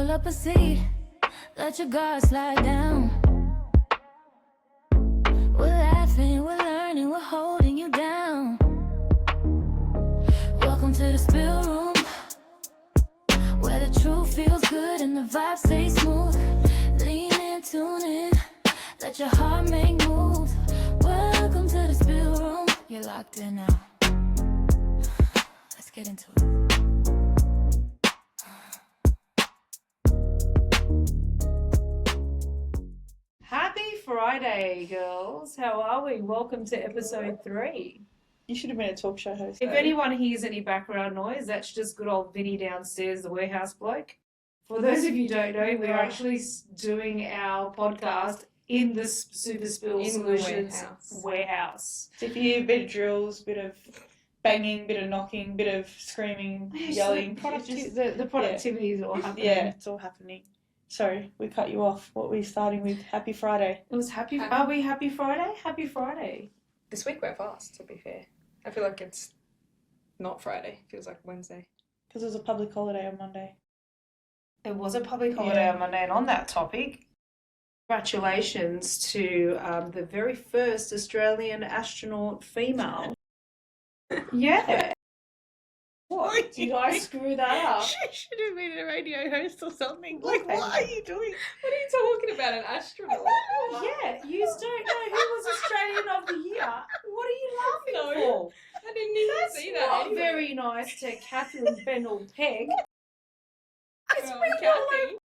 Pull up a seat, let your guard slide down. We're laughing, we're learning, we're holding you down. Welcome to the spill room, where the truth feels good and the vibe stays smooth. Lean in, tune in, let your heart make moves. Welcome to the spill room. You're locked in now. Let's get into it. Happy Friday, girls. How are we? Welcome to episode 3. You should have been a talk show host. If anyone hears any background noise, that's just good old Vinny downstairs, the warehouse bloke. For those of you who don't know, we're actually doing our podcast in the Super Spill Solutions warehouse. So if you hear a bit of drills, bit of banging, bit of knocking, bit of screaming, yelling. The productivity is all happening. Yeah, it's all happening. Sorry, we cut you off. What were we starting with? Happy Friday. It was happy. Are we happy Friday? Happy Friday. This week went fast, to be fair. I feel like it's not Friday. It feels like Wednesday. Because it was a public holiday on Monday. It was a public holiday on Monday, and on that topic, congratulations to the very first Australian astronaut female. Yeah. What? Did I screw that up? She should have been a radio host or something. Like, what are you doing? What are you talking about, an astronaut? Yeah, you don't know who was Australian of the Year. What are you laughing for? I didn't even see that. Not anyway. very nice to Catherine Bennell-Pegg. It's Well, been Kathy. I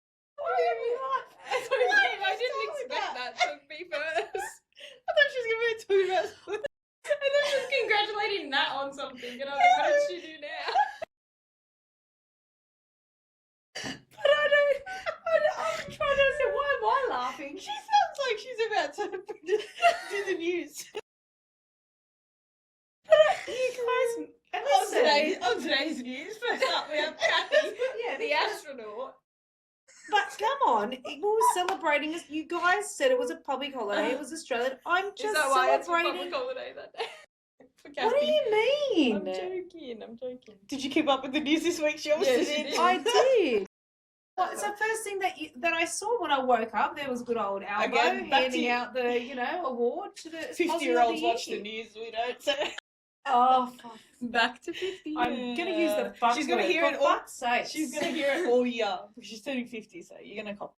I didn't expect that to be first. I thought she was going to be talking about. I thought she was congratulating Nat on something, and I was like, what did she do now? But I'm trying to understand, why am I laughing? She sounds like she's about to do the news. You guys, On today's news, first up we have Kathy. yeah, The astronaut. But come on, we were celebrating. You guys said it was a public holiday. It was Australian. I'm Is just that why it's a celebrating. public holiday that day? For What do Kathy. you mean? I'm joking. Did you keep up with the news this week? She obviously Yeah, she did. did. I did. Well, it's the first thing that I saw when I woke up. There was good old Albo Again, back to handing you. out the award to the 50-year-olds watch the year. news, we don't. So. Oh, fuck. Back to 50. I'm gonna use the fuck. She's gonna word, hear for it all. fuck's sake. She's going to hear it all year. She's turning 50, so you're going to cop.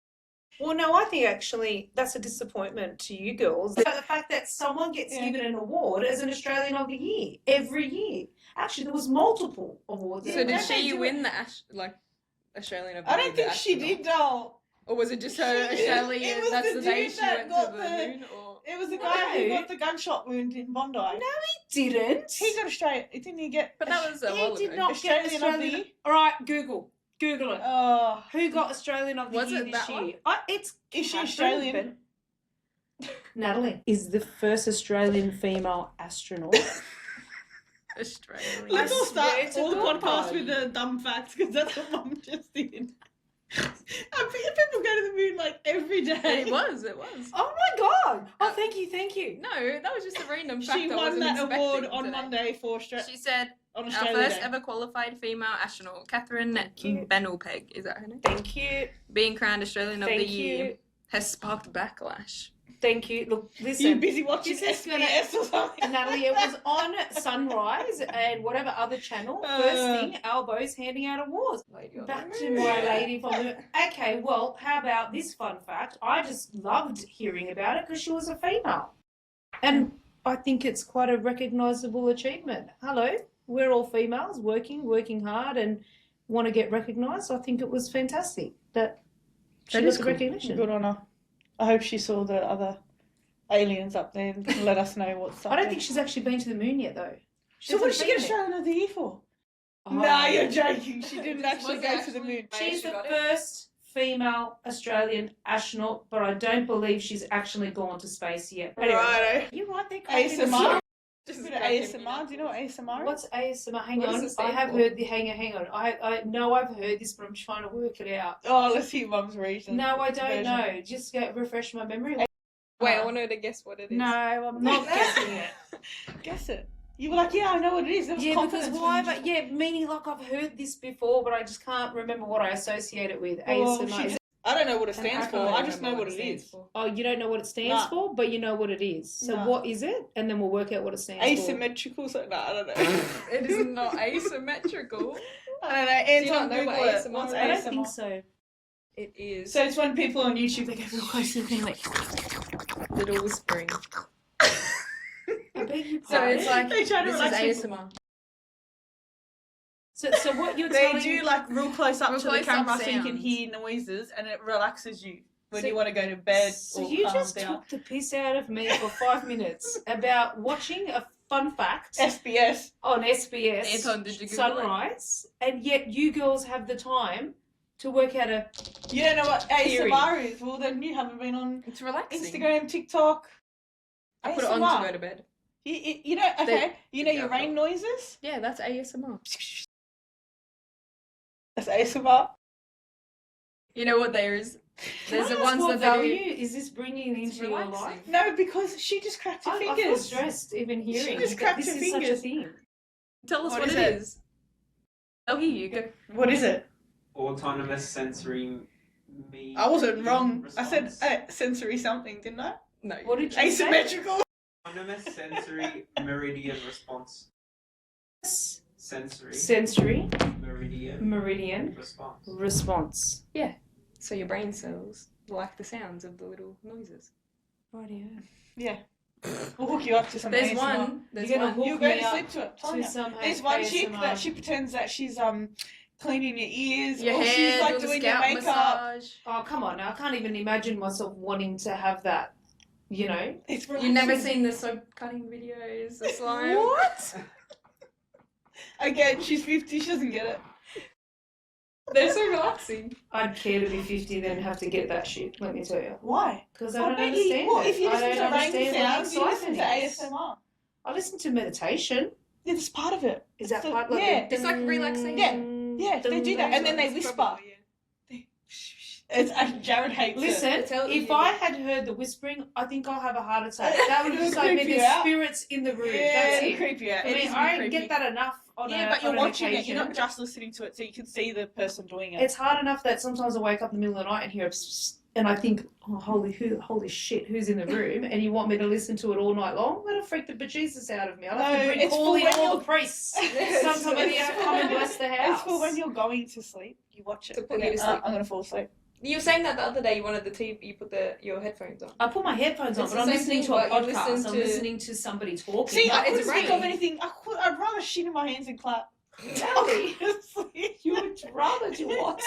Well, no, I think actually that's a disappointment to you girls. The fact that someone gets given an award as an Australian of the Year every year. Actually, there was multiple awards. So Yeah, did don't they she do win the Australian of the I Year, don't think the she astronaut? did, though. Or was it just her She did. Australian? It was That's the the day dude she that went got to the the- moon? Or It was the guy who No. got the gunshot wound in Bondi. Didn't. He got Australia. Didn't he get? But that was a He while did ago. not get Australian of the Australian. Year? All right, Google it. Oh, Who got Australian of the Was Year it this that year? one? It's is she Catherine Australian? Natalie is the first Australian female astronaut. Australian. Let's all swear start to all the God. podcast with the dumb facts because that's what Mum just did. I think people go to the moon like every day. It was. Oh my God! Oh, thank you. No, that was just a random fact. She I won wasn't that expecting award on today. Monday for Australia. She said, On our Australia first Day. ever qualified female astronaut, Catherine you. Bennell-Pegg, is that her name? Thank you. Being crowned Australian of the Thank Year you. has sparked backlash. Thank you. Look, You listen. busy watching This is SBS or something? Natalie, it was on Sunrise and whatever other channel. First thing, Albo's handing out awards. Lady on Back the to moon. my lady from the... Okay, well, how about this fun fact? I just loved hearing about it because she was a female. And I think it's quite a recognisable achievement. Hello, we're all females working hard and want to get recognised. I think it was fantastic that she That got is the cool. recognition. Good on her. I hope she saw the other aliens up there and can let us know what's up I don't there. think she's actually been to the moon yet, though. So what did she get hasn't been Australian of the Year for? there. Nah, Oh. you're joking. She didn't This actually was go to the actually- moon. She's She the got it. first female Australian astronaut, but I don't believe she's actually gone to space yet. Anyway, Righto. you're right there, cracking us ASMR. up. Just A bit of cracking me ASMR. up. Do you know what ASMR is? What's ASMR? Hang What does on, it stand I have for? heard the. Hang on. I know I've heard this, but I'm trying to work it out. Oh, let's hear Mum's reason. No, I don't version. know. Just refresh my memory. Wait, I want her to guess what it is. No, I'm not guessing it. Guess it. You were like, yeah, I know what it is. There was Yeah, because confidence why? when you But yeah, meaning like I've heard this before, but I just can't remember what I associate it with. Well, ASMR. I don't know what it And stands I for. can't I just know remember what it stands is. for. Oh, you don't know what it stands Nah. for, but you know what it is. So Nah. what is it? And then we'll work out what it stands Asymmetrical. So, no, I don't know. It is not asymmetrical. I don't know. Do you Anton, not know what Google it. ASMR What's is? for. I don't ASMR? think so. It is So it's when people on YouTube they get real close to the thing like. little whispering. I beg your So pardon. it's like They try to this is relax people. ASMR. So what you're They telling do like real close up Real to the close up camera so you can sounds. hear noises and it relaxes you when So- you want to go to bed So or you calm just down. took the piss out of me for 5 minutes about watching a fun fact SBS. on SBS Anton, did you Google it? Sunrise, and yet you girls have the time to work out a. You don't know what Theory. ASMR is? Well, then you haven't been on It's relaxing. Instagram, TikTok. I put it on ASMR. to go to bed. You know, okay, you know Yeah, your I've rain got- noises? Yeah, that's ASMR. That's ASMR. You know what there is? There's the Can I ones ask that what they value is this bringing It's into your relaxing. life? No, because she just cracked her I feel fingers. stressed even hearing just that cracked this her is such a fingers. thing. do. Tell us What what is it it? is. Oh, here you go. What is it? Autonomous sensory me. I wasn't wrong. I said response. sensory something, didn't I? No. What did you say? Asymmetrical. Autonomous sensory meridian response. Sensory Sensory meridian response. response. So your brain cells like the sounds of the little noises. Rightio. Yeah. We'll hook you up to some There's ASMR. one. There's You're gonna one. hook You'll go me to up sleep to it. To Telling you. some There's one chick ASMR. that she pretends that she's cleaning your ears Your or hair, she's like doing doing the your scalp makeup. massage. Oh, come on now. I can't even imagine myself wanting to have that, you know? It's You've never relaxing. seen the soap cutting videos, the slime. What? Again, she's 50, she doesn't get it. They're so relaxing. I'd care to be 50 then have to get that shit, let me tell you. Why? Because I I don't bet understand you, well, it. if you I listen don't to rain understand what sounds, you listen to excitement is. ASMR. I listen to meditation. Yeah, that's part of it. Is that So- part like yeah. the It's like relaxation. Yeah, they do that, and then they whisper. It's Jared hates Listen, Tell you if you I do. had heard the whispering, I think I'll have a heart attack. That would It'll just like creep be you the out. spirits in the room. Yeah, That's it'll it. creep you out. I It mean, is a bit I creepy. get that enough on Yeah, a, but you're on an watching it. occasion. You're not just listening to it, so you can see the person doing it. It's hard enough that sometimes I wake up in the middle of the night and hear a psst, and I think, oh, holy shit, who's in the room? And you want me to listen to it all night long? That'll freak the bejesus out of me. I'll have No, to bring it's call for in when all you're- the priests. It's Somebody for come and when- bless the house. It's for when you're going to sleep. You watch it. To put and you then, to sleep. I'm gonna fall asleep. You were saying that the other day. You wanted the TV. You put your headphones on. I put my headphones on, It's but I'm the same listening thing, to a but you podcast. listen I'm to- listening to somebody talking. See, I it's couldn't think of raining. anything. I'd rather shit in my hands and clap. Really? Honestly. You would rather do what?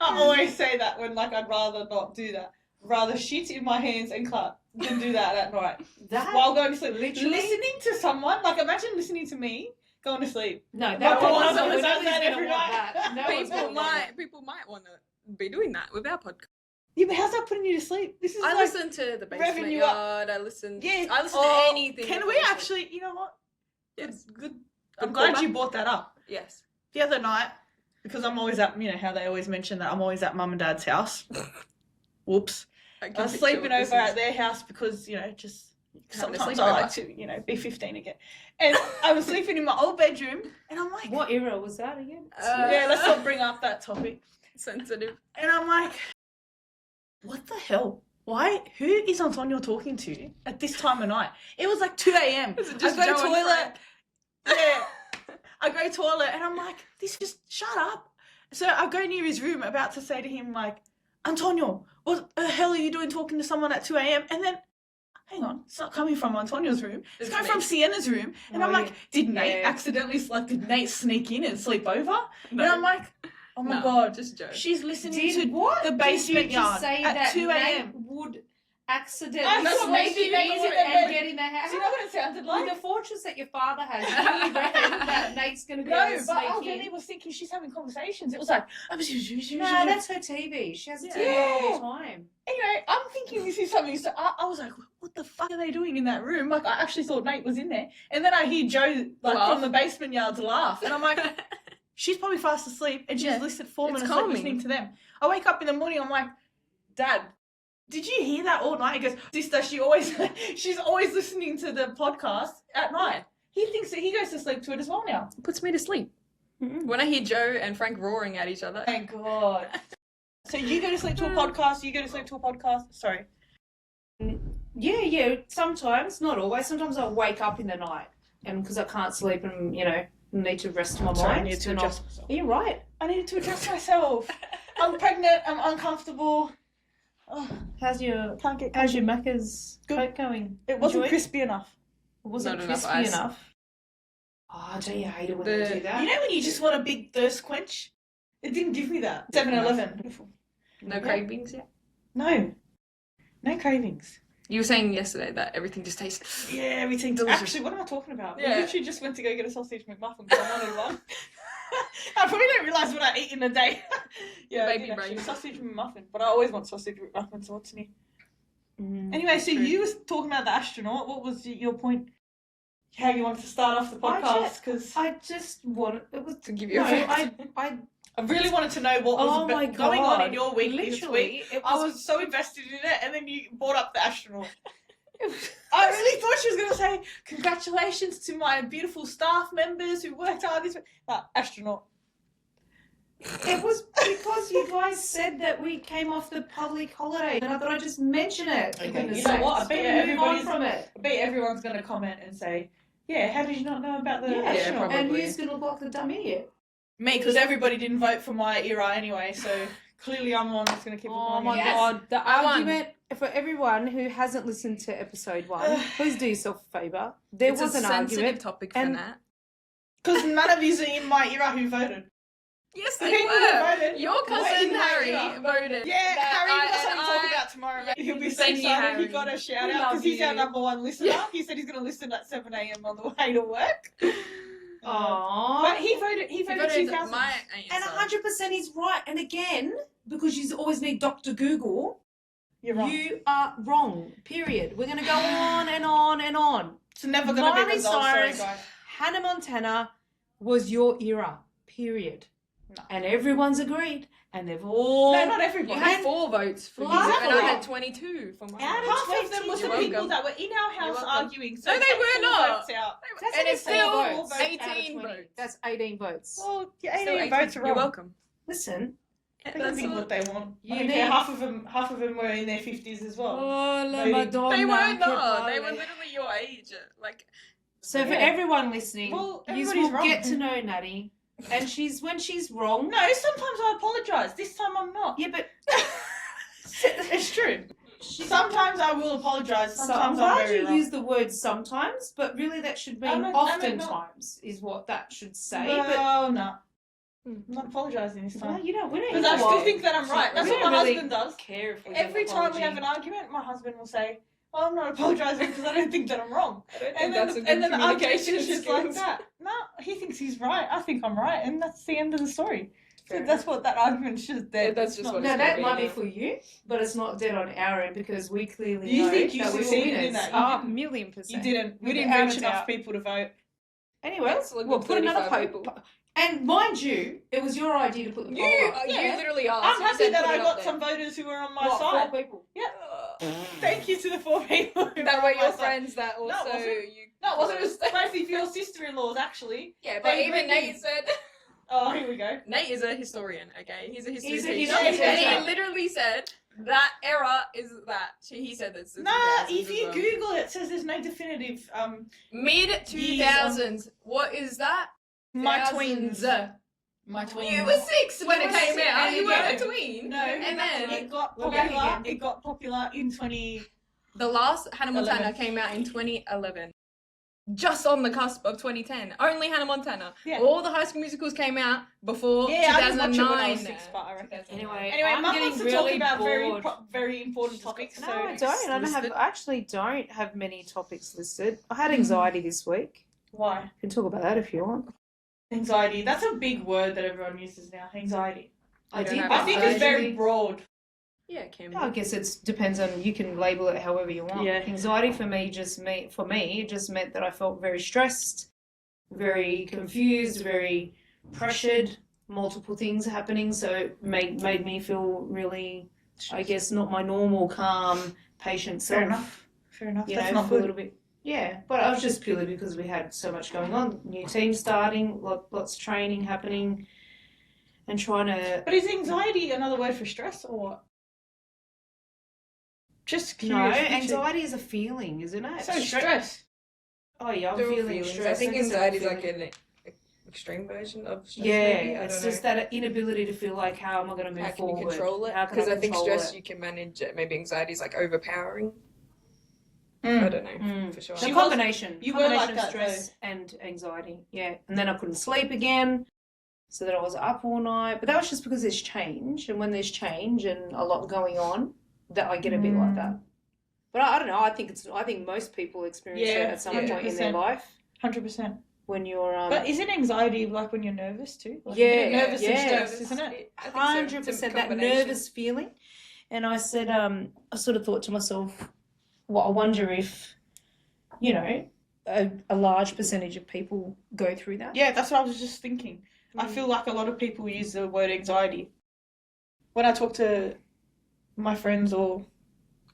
I always say that when I'd rather not do that. Rather shit in my hands and clap than do that at night That? while going to sleep. Literally? Listening to someone, imagine listening to me going to sleep. No, My that God, one, someone nobody's does that gonna every want night. that. No one's gonna want that. People might want to be doing that with our podcast. Yeah, but how's that putting you to sleep? This is I like, listen to the revving basement you up. yard. I listen. Yeah. I listen Oh, to anything. Can that we goes on. actually? You know what? Yes. Good. I'm Good glad callback. you brought that up. Yes. The other night, because I'm always at, how they always mention that I'm always at mum and dad's house. Whoops. I I was sleeping over at their house because, just Having a sometimes sleepover. I like to, be 15 again. And I was sleeping in my old bedroom and I'm like, What era was that again? yeah, let's not bring up that topic. sensitive. And I'm like, what the hell? Why? Who is Antonio talking to at this time of night? It was like 2 a.m. Is it I just go to Joe and toilet. Frank? Yeah. I go to toilet and I'm like, this just shut up. So I go near his room about to say to him, like, Antonio, what the hell are you doing talking to someone at 2 a.m.? And then, hang on, it's not coming from Antonio's room. It's It's coming me. from Sienna's room. And Oh, I'm like, yeah. did Nate Yeah. accidentally, did Nate sneak in and sleep over? And I'm like, oh my No, God, just Joe. she's listening Did to what? the basement Did you just yard say at that 2 Nate a.m. would accidentally I thought sneak maybe in Nate was in the and bed. get in the house? Do you know what it sounded like? With the fortress that your father has, you really reckon that Nate's going to be No, able to but sneak in? Eleni was thinking she's having conversations. It was like, No, that's her TV. She has a TV Yeah. all the time. anyway, I'm thinking this is something. So I was like, what the fuck are they doing in that room? Like, I actually thought Nate was in there. And then I hear Joe, Laugh. from the basement yards laugh. And I'm like, she's probably fast asleep and she's Yeah. listened 4 It's minutes calming. listening to them. I wake up in the morning, I'm like, Dad, Did you hear that all night? He goes, sister, she's always listening to the podcast at night. He thinks that he goes to sleep to it as well now. It puts me to sleep. When I hear Joe and Frank roaring at each other. Oh my God. So you go to sleep to a podcast, you go to sleep to a podcast. Sorry. Yeah. Sometimes, not always. Sometimes I wake up in the night, and because I can't sleep and need to rest my Sorry, I mind. need to then adjust myself. You're right. I needed to adjust myself. I'm pregnant. I'm uncomfortable. Oh, How's your can't get. Macca's Good. Coke going? It wasn't Enjoy? crispy enough. It wasn't Not enough crispy ice. enough. Oh, don't you hate it when they The- do that? You know when you just want a big thirst quench? It didn't give me that. 7-Eleven. Beautiful. No cravings yet? No cravings. You were saying yesterday that everything just tastes... Yeah, everything Delicious. Actually, what am I talking about? Yeah. We literally just went to go get a sausage McMuffin because I wanted one. I probably don't realise what I eat in a day. Yeah, Baby I did actually. brain. Sausage McMuffin, but I always want sausage McMuffin, so what's new? Anyway, so True. you was talking about the astronaut. What was your point? How you wanted to start off the podcast? Because I just want it was To give you no, a fact. I really wanted to know what was Oh my going on in God. your week this Literally, week. it I was- was so invested in it, and then you brought up the astronaut. I really thought she was going to say, congratulations to my beautiful staff members who worked hard this week. No, astronaut. It was because you guys said that we came off the public holiday, and I thought I'd just mention it. for Okay, goodness you know what? I sakes. bet Let's move on everybody's- from it. I bet everyone's going to comment and say, yeah, how did you not know about the Yeah, astronaut? probably. and who's going to look like the dumb idiot? Me, because everybody didn't vote for my era anyway, so clearly I'm the one that's going to keep it Oh going. my Yes. God! The I won. argument for everyone who hasn't listened to episode 1, please do yourself a favour. There It's was a an sensitive argument. topic for and- Nat. Because none of you are in my era who voted. Yes, The they people who were. voted Your were cousin in my Harry era. voted. Yeah, that Harry, I- that's and what we talk I- about tomorrow. Yeah, He'll be so thank you, excited he Harry. got a shout We out love because he's our you. number one listener. Yeah. He said he's going to listen at 7 a.m. on the way to work. Aww. But he voted He 2000. my And answer. 100% he's right. And again, because you always need Dr. Google, You're wrong. you are wrong. Period. We're going to go on and on and on. It's never going to be Miley resolved. Sorry, Cyrus, guys. Hannah Montana was your era. Period. No. And everyone's agreed. And they've all... No, not You everyone. had 4 votes for you, Last and I one. had 22 for mine. Out of Half of them was the 22. people that were in our house welcome. arguing. So No, they take were 4 not. votes out. That's And only it's 4 still votes out of 18 20. votes. That's 18 votes. Well, yeah, Still 18 votes are You're wrong. welcome. Listen. They can That's think all. what they want. You I think need- half of them were in their 50s as well. Oh, la Voting. Madonna. They were che not. They were palle. literally your age. Like, So for Yeah. everyone listening, Well, you everybody's will wrong. get to know Natty. And when she's wrong... No, sometimes I apologise. This time I'm not. Yeah, but... It's true. Sometimes I will apologise. So I'm Sometimes I'm glad very you wrong. use the word sometimes, but really that should mean I meant oftentimes is what that should say. Well, no. I'm not apologising this But well, time. you know, we don't Because I still think that I'm right. That's we what don't my really husband does. care if we Every give time we apology. have an argument, my husband will say, "Well, I'm not apologising because I don't think that I'm wrong." I don't And then the argument is just like that. No, he thinks he's right. I think I'm right, and that's the end of the story. So Fair that's what that argument should. Yeah, that's just not- what No, it's that gonna might be be now. for you, but it's not dead on our end because we clearly You know think you that we were succeeded in winners. that, you Oh, didn't. million You percent. didn't. We With didn't the reach hours enough out. people to vote. Anyway, That's like we'll with put another 35 poll. people. And mind you, it was your idea to put the You, poll up. Yeah. you literally asked. I'm You happy said that put I it up got there. some voters who were on my What, side. 4 people? Thank you to the 4 people. Who That were were on my your side. friends that No, it also wasn't. you. No, it wasn't. It was mostly for your sister-in-laws, actually. Yeah, but They even agreed. Nate said. Oh, here we go. Nate is a historian, okay? He's a history He's a teacher. history And teacher. he literally said that era is that. He said this. Nah, if you Google it, it says there's no definitive. Mid 2000s. What is that? My Thousands. tweens. My tweens. You were 6 when You it were came 6, out. and You you weren't go. a tween. No, And then it got We're back popular. again. It got popular in 20. the last Hannah Montana 11. came out in 2011. Just on the cusp of 2010. Only Hannah Montana. Yeah. All the High School Musicals came out before Yeah, I didn't watch it 2009. when I was 6, but I reckon. Anyway, Anyway, I'm Mum getting wants to really talk about bored. very important topics. No, so I don't. listed. I actually don't have many topics listed. I had anxiety this week. Why? We can talk about that if you want. Anxiety. That's a big word that everyone uses now. Anxiety. I don't have I think it's very actually- broad. Yeah, it can be. I guess it depends on, you can label it however you want. Yeah. Anxiety for me it just meant that I felt very stressed, very confused, very pressured, multiple things happening, so it made me feel really I guess, not my normal calm, patient self. Fair enough. You That's know, not for a good. little bit. Yeah, but I was just purely because we had so much going on. New team starting, lots of training happening, and trying to. But is anxiety another word for stress or what? Just No, curious. anxiety is a feeling, isn't it? So stress. Oh yeah, I'm They're all feeling feelings. stressed. I think guess they're all anxiety is like feelings. an extreme version of stress. Yeah, maybe. I it's don't just know. that inability to feel like how am I going to move How can you forward? control it? How can Because I think control stress it? you can manage it. Maybe anxiety is like overpowering. I Mm. don't know for sure. The She was- combination. you were combination like of that, stress and anxiety. Yeah, and then I couldn't sleep again, so that I was up all night. But that was just because there's change, and when there's change and a lot going on, that I get a bit like that. But I don't know. I think most people experience it at some point in their 100%. life 100%. when you're But isn't anxiety like when you're nervous too? Like Yeah, a bit nervous and yeah. stressed, isn't it? I think so. 100% It's a that combination. nervous feeling. And I said, I sort of thought to myself, well, I wonder if, you know, a large percentage of people go through that. Yeah, that's what I was just thinking. I feel like a lot of people use the word anxiety. When I talk to my friends or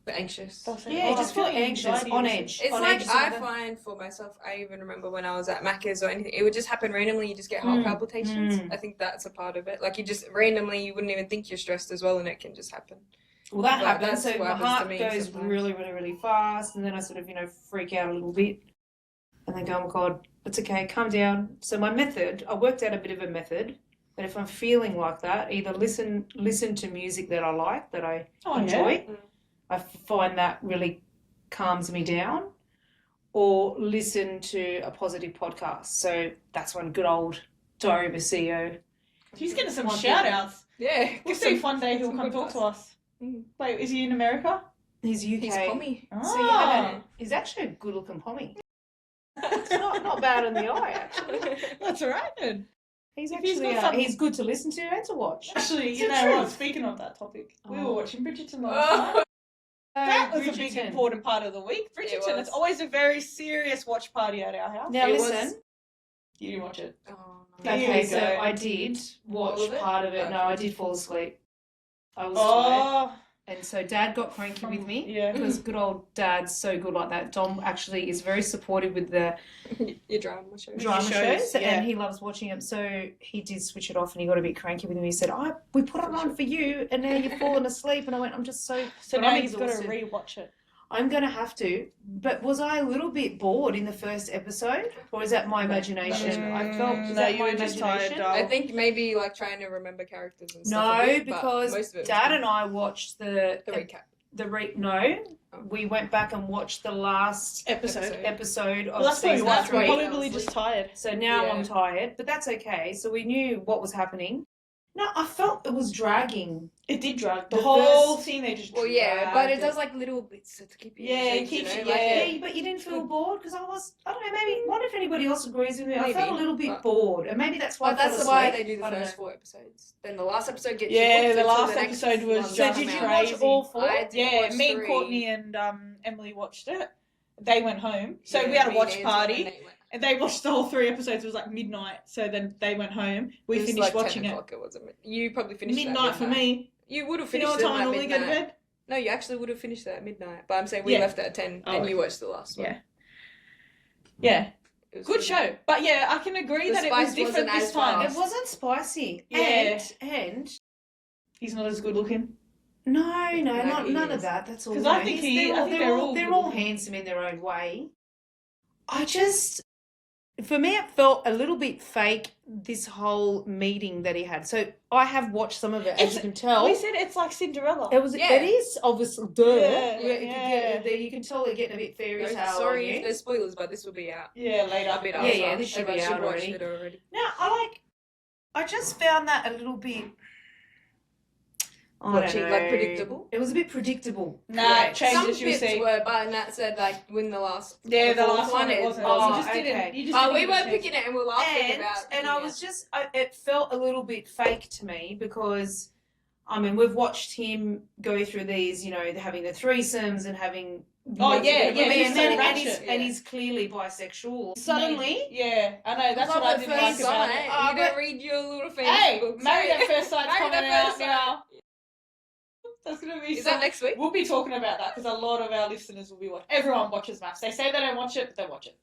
But anxious. they'll say, Yeah, "Oh, just I'm feel feeling anxious, anxiety on this edge. It's on like edge I something. find for myself, I even remember when I was at Macca's or anything, it would just happen randomly. You just get heart palpitations. I think that's a part of it. Like you just randomly, you wouldn't even think you're stressed as well, and it can just happen. Well, that But happens. that's So what my happens to heart me goes sometimes. really, really, really fast, and then I sort of, freak out a little bit, and then go, "Oh my God, it's okay, calm down." So my method, I worked out a bit of a method. That if I'm feeling like that, either listen to music that I like, that I enjoy. Mm. I find that really calms me down, or listen to a positive podcast. So that's one good old Diary of a CEO. He's getting some One shout outs. Yeah. We'll see if one day he'll some come good talk advice. to us. Mm. Wait, is he in America? He's UK. He's pommy. So you haven't, he's actually a good looking pommy. It's not bad in the eye, actually. That's right then. He's If he's actually got something- he's good to listen to and to watch. Actually, It's you the know what? truth. Speaking of that topic, we Oh. were watching Bridgerton last night. Oh, That was a big Bridgerton. important part of the week. Bridgerton, was. it's always a very serious watch party at our house. Now It was- listen. You didn't watch it. Oh, no. Here Okay, we so go. I did watch All of it? part of it. No, Okay. I did fall asleep. I was tired. Oh, And so Dad got cranky with me. yeah. Because good old Dad's so good like that. Dom actually is very supportive with the Your drama shows. drama shows, shows, yeah. and he loves watching them. So he did switch it off, and he got a bit cranky with me. He said, we put it on for you, and now you've fallen asleep." And I went, "I'm just so So but now I'm he's got to exhausted. re-watch it. I'm going to have to." But was I a little bit bored in the first episode, or is that my imagination? I felt is No, that you my were just imagination? tired, I think maybe like trying to remember characters and stuff. No, a bit, but because most of it was Dad good. and I watched the recap. we went back and watched the last episode of Well, that's what we season watched. We're 3. probably just tired. So now Yeah. I'm tired, but that's okay. So we knew what was happening. No, I felt it was dragging. It did drag. The The whole first- scene, they just Well, yeah, but it dragged does like little bits to keep you. Yeah, it engaged, keeps you you- know? Like, yeah. Yeah, but you didn't feel bored because I don't know, maybe, wonder if anybody else agrees with me. I Maybe, felt a little bit but- bored, and maybe that's why Well, I fell that's why asleep. they do the I don't first know. 4 episodes. Then the last episode gets Yeah, you hooked the until last the next episode was one So just did you comes out. watch all 4? I did Yeah, watch me and 3. Courtney and Emily watched it. They went home. So Yeah, we had a me watch and Anton party. and Nate went. And they watched the whole 3 episodes. It was like midnight. So then they went home. We It was finished like watching 10 it. o'clock, it wasn't. You probably finished it at Midnight for me. You would have You know finished what time I it at normally go to midnight. bed? No, you actually would have finished it at midnight. But I'm saying we Yeah. left it at 10 Oh, and okay. you watched the last one. Yeah. Yeah. It was Good really show. But yeah, I can agree The that it was spice different wasn't this as time. fast. It wasn't spicy. Yeah. And He's not as good looking. no, No, he none of is. that. That's all. 'Cause I it think is. he- I think they're all they're good all looking. handsome in their own way. For me, it felt a little bit fake, this whole meeting that he had. So I have watched some of it, as It's- you can tell. We said it's like Cinderella. Yeah. It is obviously Yeah, You can tell they're getting a bit fairy tale. on Sorry you. if there's spoilers, but this will be out Yeah, later. a bit Yeah, after. yeah, this should be Everyone out watch already. it already. No, I just found that a little bit. I Watching, don't like, know. predictable? It was a bit predictable. Nah, Correct. change- Some Changes, you'll bits see. were, but Nat said like win the last. Yeah, the fourth last one it it wasn't. Oh, you just okay. didn't. You just Oh, didn't we give were a shit. picking it and we were laughing And, about. and I was just, it felt a little bit fake to me because, I mean, we've watched him go through these, having the threesomes and having. Oh, yeah, multiple women, he's and, so then, ratchet. and he's clearly bisexual. Suddenly, Yeah, I know. That's what I didn't like first about sight. it. You but- don't read your little fancy Hey, books. Married at First Sight's Married coming at out First Sight. now. That's gonna be. Is that next week? We'll be talking about that because a lot of our listeners will be watching. Everyone watches maths. They say they don't watch it, but they watch it.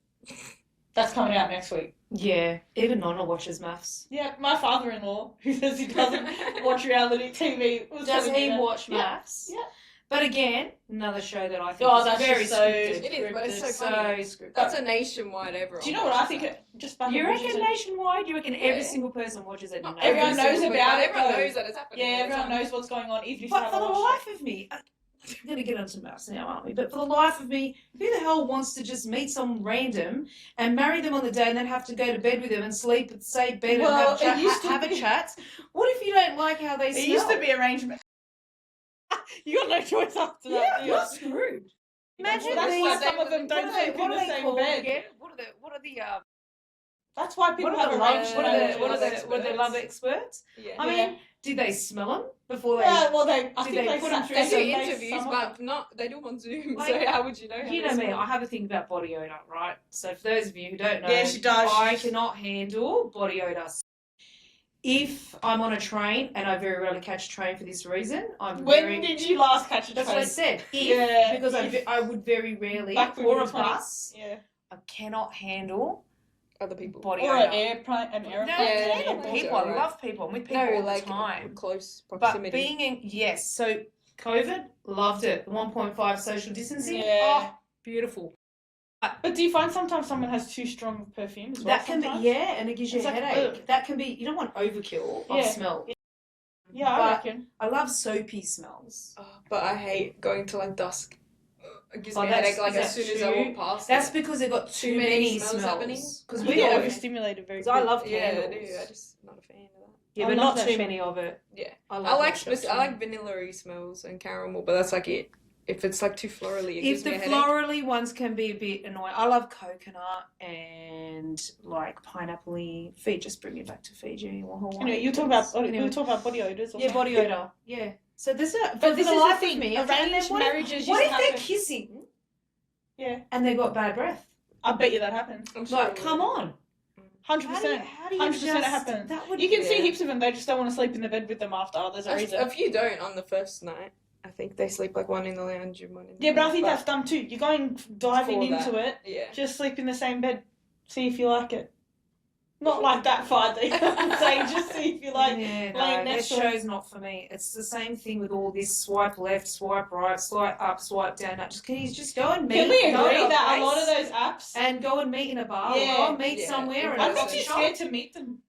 That's coming out next week. Yeah, even Nonna watches maths. Yeah, my father-in-law, who says he doesn't watch reality TV, was Does telling me he that. watch Yeah. maths? Yeah. But again, another show that I think Oh, is that's very just so- scripted. It is, but it's so So funny. scripted. That's a nationwide everyone. Do you know what I watches think? that. Just back You in reckon Bridgerton. nationwide? You reckon every Yeah. single person watches it? Not No. Everyone every knows single about week, it, but Everyone though. knows that it's happening. Yeah, all the everyone time. knows what's going on, even if you But for haven't the watched life of me, we're going to get onto maths now, aren't we? But for the life of me, who the hell wants to just meet someone random and marry them on the day and then have to go to bed with them and sleep at the same bed Well, and have, it used to have a be- chat? What if you don't like how they it. smell? It used to be arrangement. You got no choice after that. Yeah, do you? you're screwed. Imagine That's these. why some of them what don't are they, sleep what in are the they same called bed. again? What are the That's why people what are have the love arranged what are the marriages. what are the experts? what are the love experts? Yeah. I Yeah. mean, do they smell them before they? Yeah, well, I Did think they they put sat them through They face do to face interviews, some of but them. not. They do on Zoom. Like, So how would you know? how You they know me, smell? I have a thing about body odor, right? So for those of you who don't know, Yeah, she does. I cannot handle body odor. If I'm on a train, and I very rarely catch a train for this reason, I'm When very. did you last catch a That's what I train? said. If, Yeah, because if. I would very rarely, Back when or you a were 20. bus, Yeah. I cannot handle Other people. body Or odor. an airplane, an No, airplane. I Yeah, handle yeah, people. I alright. love people. I'm with people No, all like the time. close But proximity. being in, yes, so COVID, loved it. 1.5 social distancing, Yeah. oh, beautiful. But do you find sometimes someone has too strong of perfume as well? That can sometimes? be, yeah, and it gives you It's a like, headache. ugh. That can be, you don't want overkill of Yeah. smell. Yeah, I But reckon. I love soapy smells. Oh, but I hate going to like dusk. It gives Oh, me a that's- headache like is as that soon as I true? walk past. That's it. because they've got too Too many many smells happening. smells. Because You we get all, overstimulated very because I quick. love Yeah, I candles. do. I'm just not a fan of that. Yeah, I but love not that too shit. many of it. Yeah. I, I like that shit I too. like vanilla-y smells and caramel, but that's like it. If it's like too florally, it If gives the me a headache. florally ones can be a bit annoying, I love coconut and like pineapple-y. Just bring me back to Fiji or Hawaii. Anyway, you talk please. about Anyway. you talk about body odors. Or Yeah, something. body odor. Yeah. So this is But this the is life the thing. of me. And then Arranged what if- marriages What used if to they're happen. kissing Yeah, and they got bad breath? I bet you that happens. I'm sure Like, it come would. on. 100%. How do you 100% it just- happens. That would You can see Yeah. heaps of them. They just don't want to sleep in the bed with them after. Oh, there's a A reason. few don't on the first night. I think they sleep like one in the lounge and one in the Yeah, but I room, think that's dumb too. You're going diving For that. into it. yeah. Just sleep in the same bed. See if you like it. Not like that far deep. I'm saying just see if you like. yeah, laying no, next this to it. show's not for me. It's the same thing with all this swipe left, swipe right, swipe up, swipe down. Just can you just go and meet? Can we go agree to a that a lot of place those apps? and go and meet in a bar, Yeah, or go and meet yeah. somewhere and I'm have not a too shop. scared to meet them.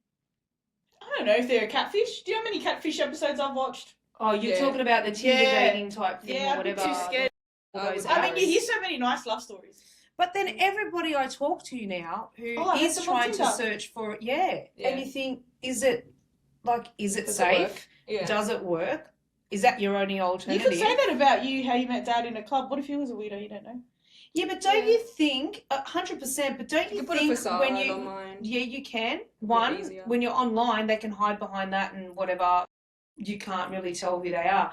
I don't know if they're a catfish. Do you know how many catfish episodes I've watched? Oh, you're Yeah. talking about the Tinder Yeah. dating type thing Yeah, or I'd be whatever. too scared. all I those would- I mean, you apps. hear so many nice love stories. But then everybody I talk to now who Oh, I met is them on trying to Tinder. search for it, yeah. Yeah. And you think, is it Does it safe? work? Yeah. Does it work? Is that your only You alternative? could say that about you, how you met Dad in a club. What if he was a weirdo? You don't know. Yeah, but don't Yeah. you think 100%? But don't You you can put a think facade when you online. yeah you can bit one easier. when you're online they can hide behind that and whatever you can't really tell who they are.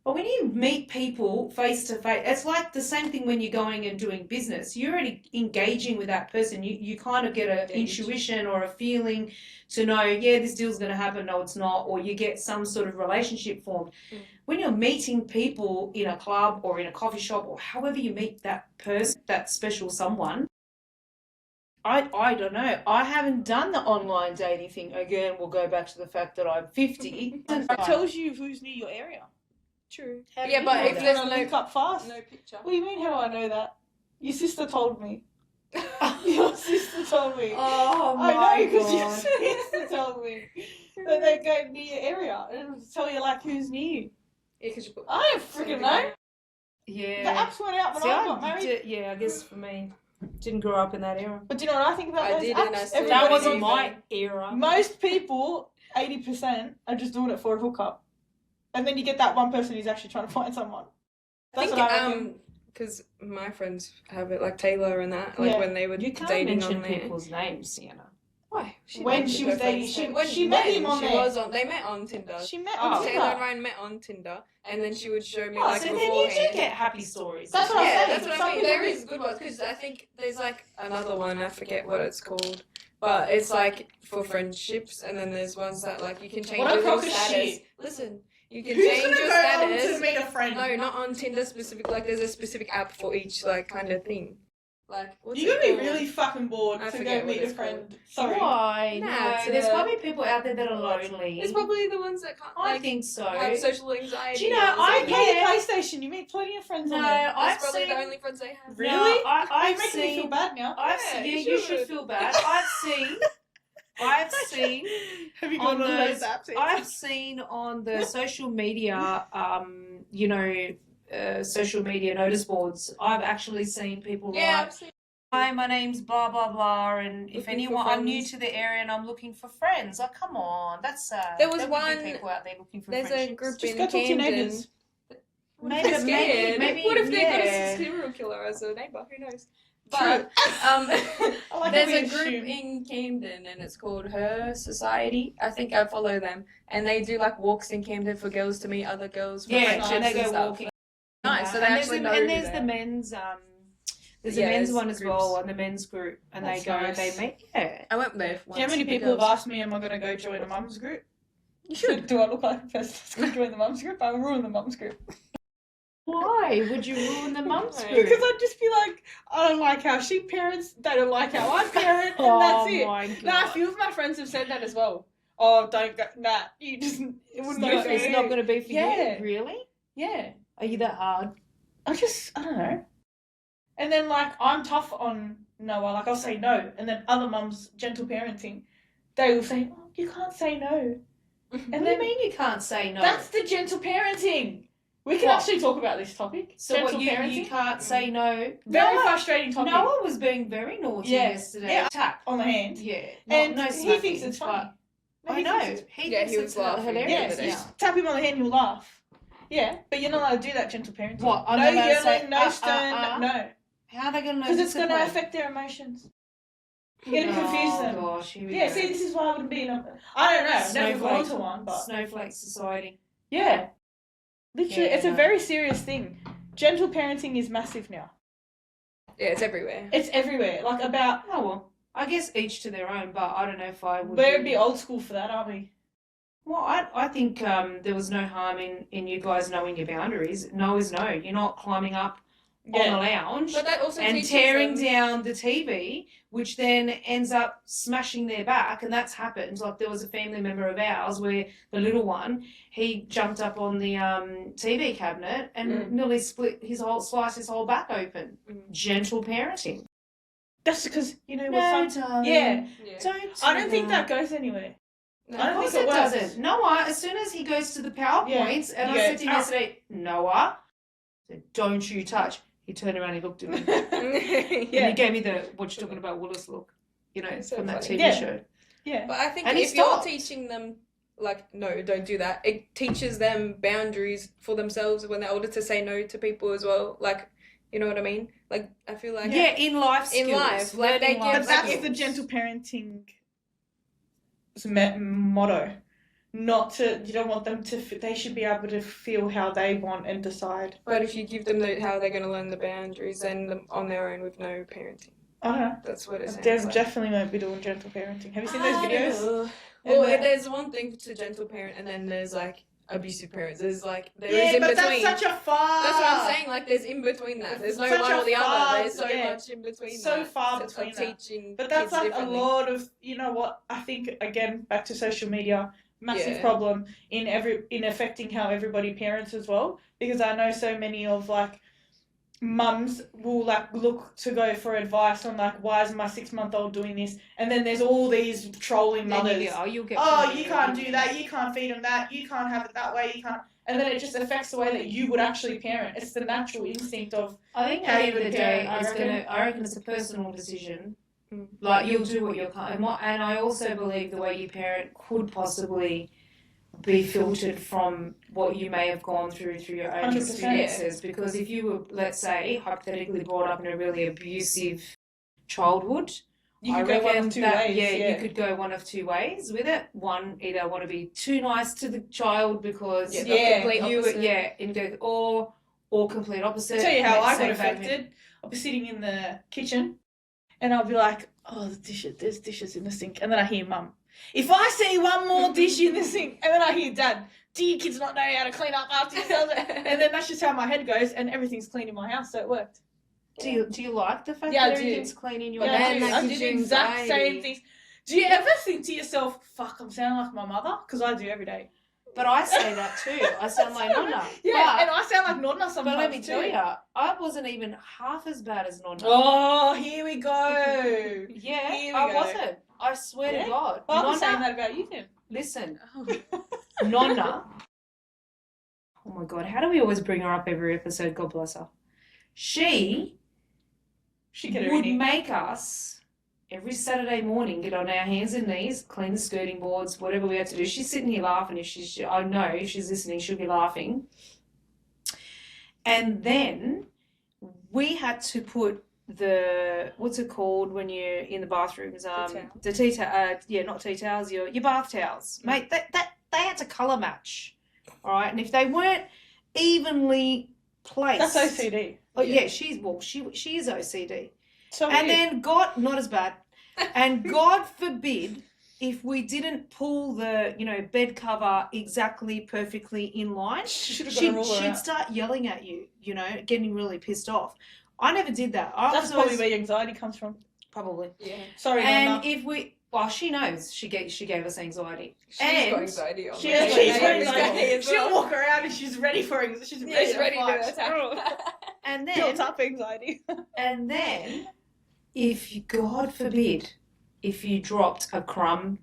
But when you meet people face to face, it's like the same thing when you're going and doing business. You're already engaging with that person. You kind of get an Engage. intuition or a feeling to know, yeah, this deal's going to happen. No, it's not. Or you get some sort of relationship formed. Mm. When you're meeting people in a club or in a coffee shop or however you meet that person, that special someone, I don't know. I haven't done the online dating thing. Again, we'll go back to the fact that I'm 50. It tells you who's near your area. True. How do Yeah, you but know if that? there's Wanna no link up fast. no picture. What do you mean? How do I know that? Your sister told me. Your sister told me. Oh I my know because your god. sister told me that they go near your area and it'll tell you like who's near you. Yeah, because you put. I don't freaking know. The Yeah. apps went out when See, I got married. yeah, I guess for me, didn't grow up in that era. But do you know what I think about I those did, apps? and I still That Everybody wasn't thinks- my era. Most people, 80%, are just doing it for a hookup. And then you get that one person who's actually trying to find someone. I That's think what I reckon. because my friends have it like Taylor and that like Yeah. when they were You can't dating mention on there. people's names, Sienna. Why? When mentioned she her was dating- friends' she- name. When she met him on she there. was on. They met on Tinder. She met Oh. on Taylor and Tinder. Ryan met on Tinder, and then she would show me Oh, like so then you do beforehand. get happy stories. That's what I'm Yeah, saying. that's what Some I mean. people There do. is good ones because I think there's like another one. I forget what it's called, but it's like for friendships, and then there's ones that like you can change What a your little crock of status. shit. Listen, You can Who's change gonna your go on status. to meet a friend? No, not on Tinder specific. Like, there's a specific app for each like kind of thing. Like, what's You're it gonna be called? really fucking bored I to forget go what meet a it's friend. called. Sorry. Why? Nah, No, it's, there's probably people out there that are lonely. It's probably the ones that can't. I Like, think so. have social anxiety. Do you know, or I something. Play Yeah. PlayStation. You meet plenty of friends No, on there. That's I've probably seen. the only friends they have. Really? No, You're I've making me feel seen. bad now. I've Yeah, seen. you You should should. feel bad. I've seen Have you on gone on those. those apps? I've seen on the social media, social media notice boards. I've actually seen people Yeah, write, I've seen. "Hi, my name's blah blah blah, and if Looking for anyone, I'm new friends." to the area and I'm looking for friends." Oh, come on, that's sad. There was would be one- people out there looking for There's a friendships. group Just in go talk to your Camden. neighbours. What if they're Maybe- scared? maybe- What if they got yeah. a serial killer as a neighbor? Who knows? True. But I like there's how a we group assume. in Camden and it's called Her Society. I think I follow them, and they do like walks in Camden for girls to meet other girls. For Yeah, friendships and they and go stuff. walking. Nice, so they and actually know. there's, and who there's they the are. men's there's Yeah, a men's there's one as groups. well, and the men's group, and That's they go, nice. they meet. Yeah. I went there. Do you know how many once, people have girls. asked me, am I going to go join a mum's group? You should. Do I look like a person that's going to join the mum's group? I will ruin the mum's group. Why would you ruin the mum's Why? group? Because I'd just be like, I don't like how she parents, they don't like how I parent, and Oh that's it. my god. Nah, a few of my friends have said that as well. Oh, don't go, nah, you just, it It's wouldn't not, be for it's you. not going to be for Yeah. you. Really? Yeah. Are you that hard? I don't know. And then, like, I'm tough on Noah. Like, I'll say no. And then other mums, gentle parenting, they will say, oh, you can't say no. What And do you then, mean you can't say no? that's the gentle parenting. We can What? actually talk about this topic. so gentle what, you parenting. can't say no. Very Noah, frustrating topic. Noah was being very naughty Yeah. yesterday. Yeah. Tap. On the hand. Yeah. And no he smacking, thinks it's funny. but He I know. thinks it's- He Yeah, thinks he was it's laughing. hilarious. Yeah, Yeah, so yeah. just tap him on the hand, you'll laugh. Yeah, but you're not allowed to do that, gentle parenting. What, I'm No not allowed to yelling, say, no stern, no. How are they going to know? Because it's going to discipline? affect their emotions. You're going to confuse them. Oh gosh, here we Yeah, go. see, this is why I wouldn't be in a... I don't know, I've never gone Snowflake. to one, but... Snowflake society. Yeah. Literally, Yeah, it's a no. very serious thing. Gentle parenting is massive now. Yeah, it's everywhere. It's everywhere. Like, about... Oh well, I guess each to their own. But I don't know if I would. We're a bit old school for that, aren't we? Well, I think there was no harm in you guys knowing your boundaries. No is no. You're not climbing up on the lounge But that also and teaches tearing them. down the TV, which then ends up smashing their back, and that's happened. Like there was a family member of ours where the little one, he jumped up on the TV cabinet and nearly sliced his whole back open. Gentle parenting. That's because, you know what, No, some... darling. Yeah. Yeah. Don't. I don't think that goes anywhere. No. I don't Of course think it it works. doesn't. Noah, as soon as he goes to the PowerPoints, and I Yeah. said to him Ah. yesterday, Noah, I said, don't you touch. He turned around, he looked at me, and Yeah. he gave me the "what you talking about, Willis" look, So from that funny. TV Yeah. show. Yeah. But I think And he if you're stopped. teaching them, like, no, don't do that, it teaches them boundaries for themselves when they're older to say no to people as well. Like, you know what I mean? Like, I feel like Yeah, in life skills. In life, like, they learning give- life But that's skills. the gentle parenting motto. Not to, you don't want them to, they should be able to feel how they want and decide. But if you give them how they're going to learn the boundaries and them on their own with no parenting, I don't know. that's what it sounds Des like. definitely won't be doing gentle parenting. Have you seen those I videos? don't know. And Well, the- there's one thing to gentle parent, and then there's like abusive parents. There's like there is Yeah, in but between. that's such a far. That's what I'm saying. Like there's in between that. There's no Such one a or the far- other. There's so yeah. much in between. So that. far It's between like that. teaching. But that's kids like differently. a lot of, you know what? I think again back to social media, massive Yeah. problem in affecting how everybody parents as well. Because I know so many of like mums will like look to go for advice on like why is my 6-month-old doing this, and then there's all these trolling Then mothers. you'll get. Oh, you can't do that. You can't feed them that. You can't have it that way. You can't. And then it just affects the way that you would actually parent. It's the natural instinct of I think How at the you end of the would day, parent, I it's reckon. I reckon it's a personal decision. Mm. Like you'll do what you're and I also believe the way you parent could possibly be filtered from what you may have gone through your own 100%. experiences. Because if you were, let's say, hypothetically brought up in a really abusive childhood, you I could go one reckon of two that, ways. yeah, you could go one of two ways with it. One, either want to be too nice to the child because Yeah, Yeah, complete you, opposite. and go, or complete opposite. Tell you how I got Same family. affected. I'll be sitting in the kitchen, and I'll be like, "Oh, there's dishes in the sink," and then I hear Mum. If I see one more dish in the sink, and then I hear Dad, do you kids not know how to clean up after yourselves? And then that's just how my head goes, and everything's clean in my house, so it worked. Do you like the fact Yeah, that I do. everything's clean in your Yeah, house? I do. that I gives do the you exact anxiety. same things. Do you ever think to yourself, fuck, I'm sounding like my mother? Because I do every day. But I say that too. I sound like Nonna. Yeah, and I sound like Nonna sometimes But let me too. tell you, I wasn't even half as bad as Nonna. Oh, here we go. Yeah, Here we I go. wasn't. I swear Yeah? to God. Well, I'm Nonna, saying that about you then. listen, Nonna. Oh my God, how do we always bring her up every episode? God bless her. She She could would have make us every Saturday morning get on our hands and knees, clean the skirting boards, whatever we had to do. She's sitting here laughing. I know if she's listening, she'll be laughing. And then we had to put what's it called when you're in the bathrooms? The tea towel. Yeah, not tea towels. Your bath towels, mate. That they had to colour match. All right, and if they weren't evenly placed, That's OCD. Oh yeah, she is OCD. So And weird. then God, not as bad. And God forbid if we didn't pull the, bed cover exactly perfectly in line, She should have got a ruler she'd out. start yelling at you, getting really pissed off. I never did that. That's probably where your anxiety comes from. probably. Yeah. Sorry, And Nonna. she knows she gave us anxiety. She's And got anxiety on she's her. got She's anxiety ready as to well. She'll walk around and she's ready for it. She's ready, She's ready to fight. attack. And Built then up anxiety. And then, God forbid, if you dropped a crumb,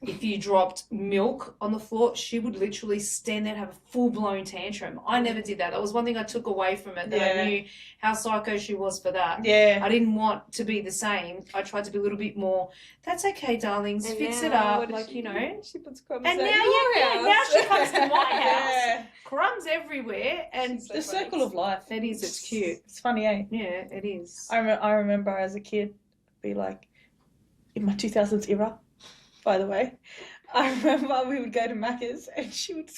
if you dropped milk on the floor, she would literally stand there and have a full-blown tantrum. I never did that. That was one thing I took away from it, that Yeah. I knew how psycho she was for that. Yeah. I didn't want to be the same. I tried to be a little bit more, that's okay, darlings, And fix it now, up, what does like, she do? She puts crumbs And at now, your now house. she comes to my house. Yeah. Crumbs everywhere, and She's so The funny. circle of life. it is, it's cute. It's funny, eh? Yeah, it is. I remember as a kid, be like, in my 2000s era, by the way, I remember we would go to Macca's and she would,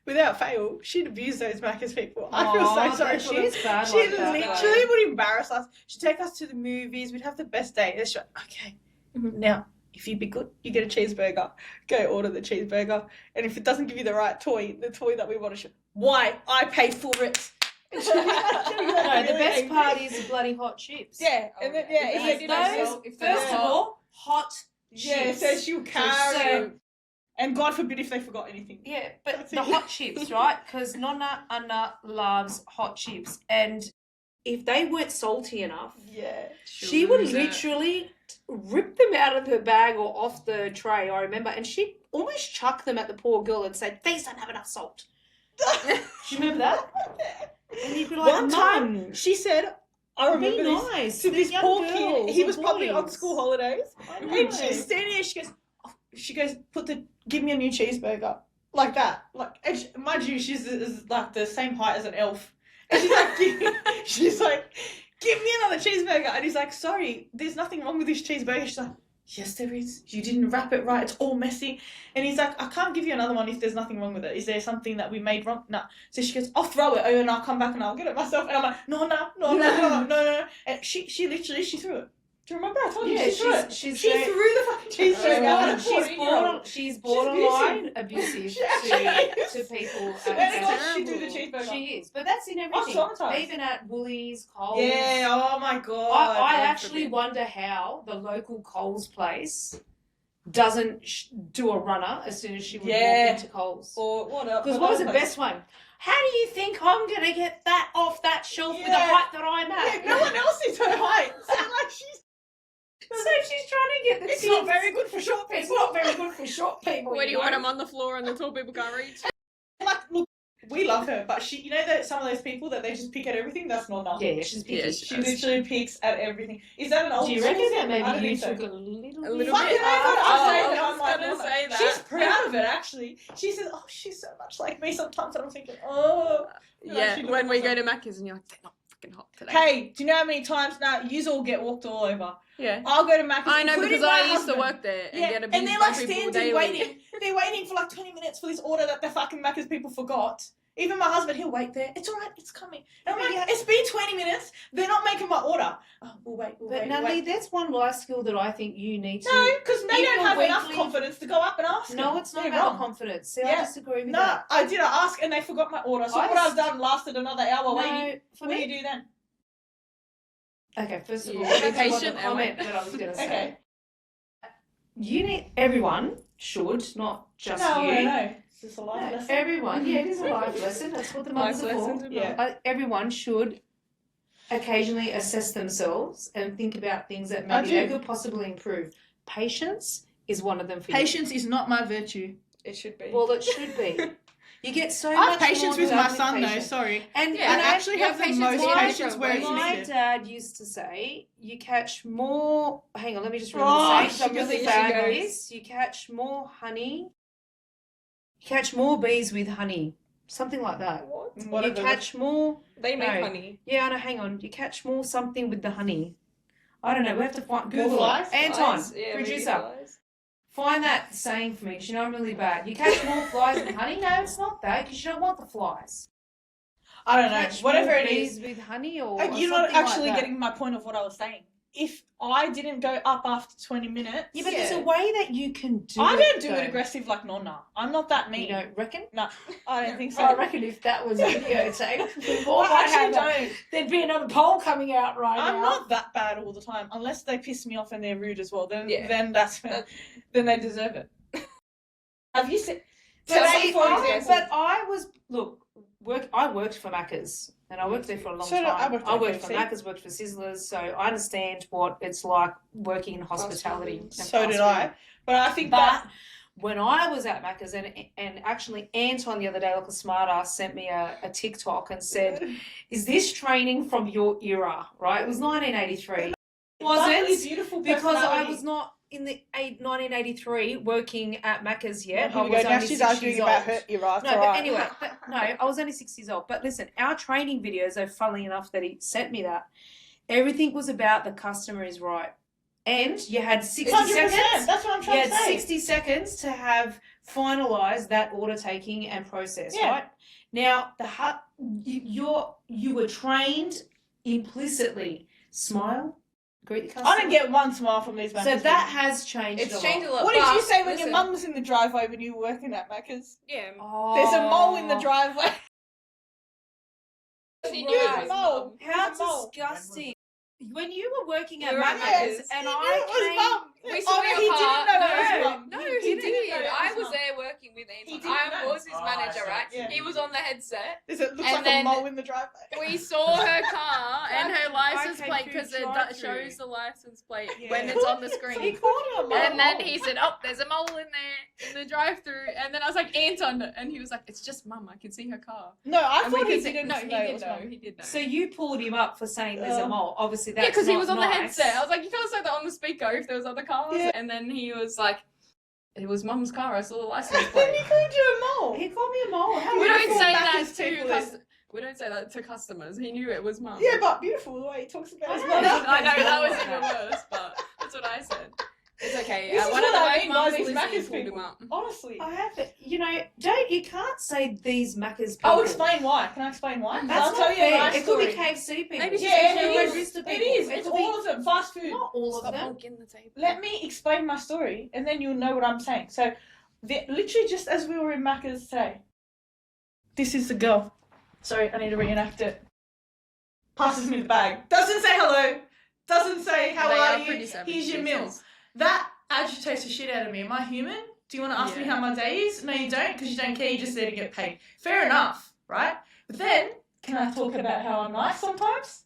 without fail, she'd abuse those Macca's people. I feel so sorry for she them. is bad She like that. literally would embarrass us. She'd take us to the movies. We'd have the best day. And she'd be like, okay, now, if you be good, you get a cheeseburger. Go order the cheeseburger. And if it doesn't give you the right toy, the toy that we want to show, why? I pay for it. And she'd be like, No, the really best angry. part is the bloody hot chips. Yeah, and then, yeah, If if they they did did those- those, if First they're of all, hot yeah, chips. so she'll carry so- it. And God forbid if they forgot anything. Yeah, but That's the it. hot chips, right? Because Nonna loves hot chips. And if they weren't salty enough, Yeah. she would lose it. literally rip them out of her bag or off the tray, I remember. And she'd almost chuck them at the poor girl and say, these don't have enough salt. Do you remember that? And you'd be like, One time, Mum, she said, I be remember this, nice. to They're this young poor girls kid. He or was probably on boys. school holidays. I know. And she's standing there, she goes, give me a new cheeseburger. Like that. Like, and mind you, she's is like the same height as an elf. And she's like, give me another cheeseburger. And he's like, sorry, there's nothing wrong with this cheeseburger. She's like, yes, there is. You didn't wrap it right. It's all messy. And he's like, I can't give you another one if there's nothing wrong with it. Is there something that we made wrong? No. So she goes, I'll throw it over and I'll come back and I'll get it myself. And I'm like, no. And she literally, she threw it. Do you remember? I told you Yeah, she threw it. she's She very- threw the fucking cheeseburger at a 14-year-old. She's borderline abusive She actually to is. people. That's at why school. she threw the cheeseburger. She is, but that's in everything. traumatized. Even at Woolies, Coles. Yeah, oh my god. I God actually forbid. wonder how the local Coles place doesn't do a runner as soon as she would Yeah. walk into Coles. Or what else? Because what was the best one? How do you think I'm going to get that off that shelf with the Yeah. height that I'm at? Yeah, no one else is her height. So like So she's trying to get the it's kids. not very good for short people. It's not very good for short people. Where do you want know? them on the floor and the tall people can't reach? Like, look, we love her, but she, you know that some of those people that they just pick at everything. That's not enough. Yeah, she's picky. Yeah, She literally picks at everything. Is that an old? Do you reckon school that thing? I don't maybe you think so. took a little, A little Fuck bit. it, I say that I I'm was like, gonna Nonna. say that. She's proud of it, actually. She says, "Oh, she's so much like me." Sometimes, and I'm thinking, "Oh." You know, Yeah, she look when at we go myself. to Macca's and you're like, they're not fucking hot today. Hey, do you know how many times now yous all get walked all over? Yeah. I'll go to Macca's. I know including because my I used to husband. work there and Yeah, get abused and they're by like people standing daily. waiting. They're waiting for like 20 minutes for this order that the fucking Macca's people forgot. Even my husband, he'll wait there. It's all right, it's coming. And I'm like, Yeah. it's been 20 minutes. They're not making my order. Oh, we'll wait. But Natalie, that's one life skill that I think you need to. No, because they Even don't have enough weekly- confidence to go up and ask. No, them. it's not They're about wrong. confidence. See, I Yeah. disagree with No, that. I did. I asked and they forgot my order. So I what I've just- done lasted another hour waiting. No, for What do me. you do then? Okay, first of all, Yeah. that's Be what the patient and comment wait. that I was going to say. Okay. Everyone should, not just no, you. no. It's just a life No, lesson. everyone, it is a life lesson. That's what the Life mothers are for. lessons. Yeah. Everyone should occasionally assess themselves and think about things that maybe do. they could possibly improve. Patience is one of them for Patience is not my virtue. It should be. you. Well, it should be. You get so I much have patience more with my done son, though. patience. Sorry. And Yeah, I you know, actually you have have the patience most in patience different where it's ways. my needed. dad used to say, you catch more. Hang on, let me just remember Oh, the saying. I'm she really goes, bad she at goes. this. You catch more honey. You catch more bees with honey. Something like that. What? What you are the- catch more. They make No. honey. Yeah, no, hang on. You catch more something with the honey. I don't know. We have to find Google flies? it. Anton, Flies? Yeah, maybe producer, flies. find that saying for me because you know I'm really bad. You catch more flies with honey? No, it's not that because you don't want the flies. I don't know. Catch Whatever more it bees is. with honey or You're not something like actually that. getting my point of what I was saying. If I didn't go up after 20 minutes, Yeah, but there's a way that you can do I it. don't do though. it aggressive like Nonna. I'm not that You mean. don't reckon? No, I don't think so. So I reckon if that was a videotape, we all I might actually have don't. there'd be another poll coming out right I'm now. not that bad all the time, unless they piss me off and they're rude as well. Then, Yeah. then then they deserve it. Have you seen? But, Today, see, for I, example, but I was I worked for Macca's and I worked there for a long So did- time. I worked I at worked for KFC. Macca's, worked for Sizzlers, so I understand what it's like working in hospitality. food. and so fast did food. I. But I think But that when I was at Macca's and actually Anton the other day, like a smart ass, sent me a TikTok and said, "Is this training from your era?" Right? It was 1983. Bubbly, Wasn't beautiful because I personality. was not in the 1983 working at Macca's yet. Here I we was go. Now only she's 6 arguing years about old. her era. It's No, all but right. anyway, no, I was only 6 years old. But listen, our training videos, though, funnily enough, that he sent me that, everything was about the customer is right. And you had 60 100%. seconds. That's what I'm You trying had to say. 60 seconds to have finalised that order taking and process, Yeah. right? Now, you were trained implicitly. Smile, greet the customer. I don't get one smile from these So Macca's that videos. has changed It's a changed a lot. lot. What did you but say when your listen, mum was in the driveway when you were working at Macca's? Yeah. Oh. There's a mole in the driveway. She Right. knew it was Mole. mum. How There's a mole. disgusting. When you were working at We were at Macca's Macca's. and He knew I it was came... mum. We Oh, saw no, your he car. didn't know it was mum. No, He he didn't did. know it I was was mum. there working with He Anton. didn't I know. was his Oh, manager, I see. right? Yeah. He was on the headset. It looks And like a then- mole in the driveway. We saw her car and her license Okay, plate through because it drive-through. shows the license plate Yeah. when it's on the He screen. called her a mole. And then he said, "Oh, there's a mole in there in the drive-through." And then I was like, "Anton," and he was like, "It's just mum. I can see her car." No, I And we thought he could see- didn't No, know he it did was know. mum. He did know. So you pulled him up for saying there's a mole. Obviously, that's Yeah, because he not was on the nice. headset. I was like, you can't say that on the speaker if there was other cars. Yeah. And then he was like, it was mum's car. I saw the license Then plate. he called you a mole. He called me a mole. How We don't Beautiful say that Macca's to people we don't say that to customers. He knew it was mum. Yeah, but beautiful the way he talks about his I mum. know. I know that was even worse, but that's what I said. It's okay. This is One what of the I worst mean by mums these listening Macca's pulled him people. up. Honestly. I have to, you can't say these Macca's people. I'll explain why. Can I explain why? That's I'll not tell you fair. a nice It could be story. KFC people. Maybe she's Yeah, actually it Red is. Rooster It people. is. It It's could be- all of them. Fast food. Not all of Stop them. walking the table. Let me explain my story, and then you'll know what I'm saying. So, literally, just as we were in Macca's today, this is the girl. Sorry, I need to reenact it. Passes me the bag. Doesn't say hello. Doesn't say how They are are you. pretty savage Here's your these meal. days. That agitates the shit out of me. Am I human? Do you want to ask me Yeah. how my day is? No, you don't, because you don't care. You're just there to get paid. Fair enough, right? But then, can I talk about how I'm nice sometimes?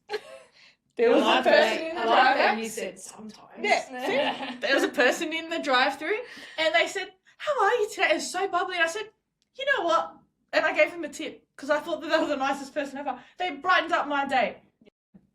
There was a person in the I like that drive-thru. you said sometimes. Yeah, there was a person in the drive-thru, and they said, "How are you today?" It was so bubbly. And I said, "You know what?" And I gave them a tip because I thought that they were the nicest person ever. They brightened up my day.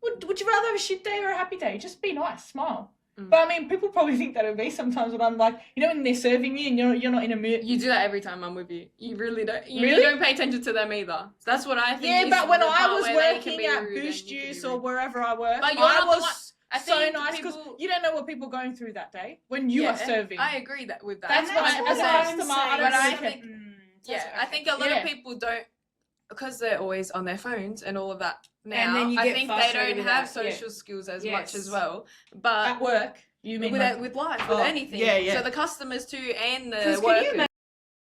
Would you rather have a shit day or a happy day? Just be nice, smile. Mm. But I mean, people probably think that of me sometimes when I'm like, when they're serving you and you're not in a mood. You do that every time I'm with you. You really don't. You Really? don't pay attention to them either. That's what I think. Yeah, is but when the I part was where they can working be at rude and Boost you can be Juice or rude. wherever I worked, But you're I not the was one- I so think nice because people- you don't know what people are going through that day when you are serving. I agree that with that. That's And what that's I, what as a I'm customer, saying. I But don't I really care. think- Yeah, I think a lot Yeah. of people don't. because they're always on their phones and all of that now, And then you I get think they frustrated don't with have that, yeah. social skills as Yes. much as well. But At work, you mean with life, with Oh, anything. yeah, yeah. So the customers too and the 'Cause can you workers. imagine-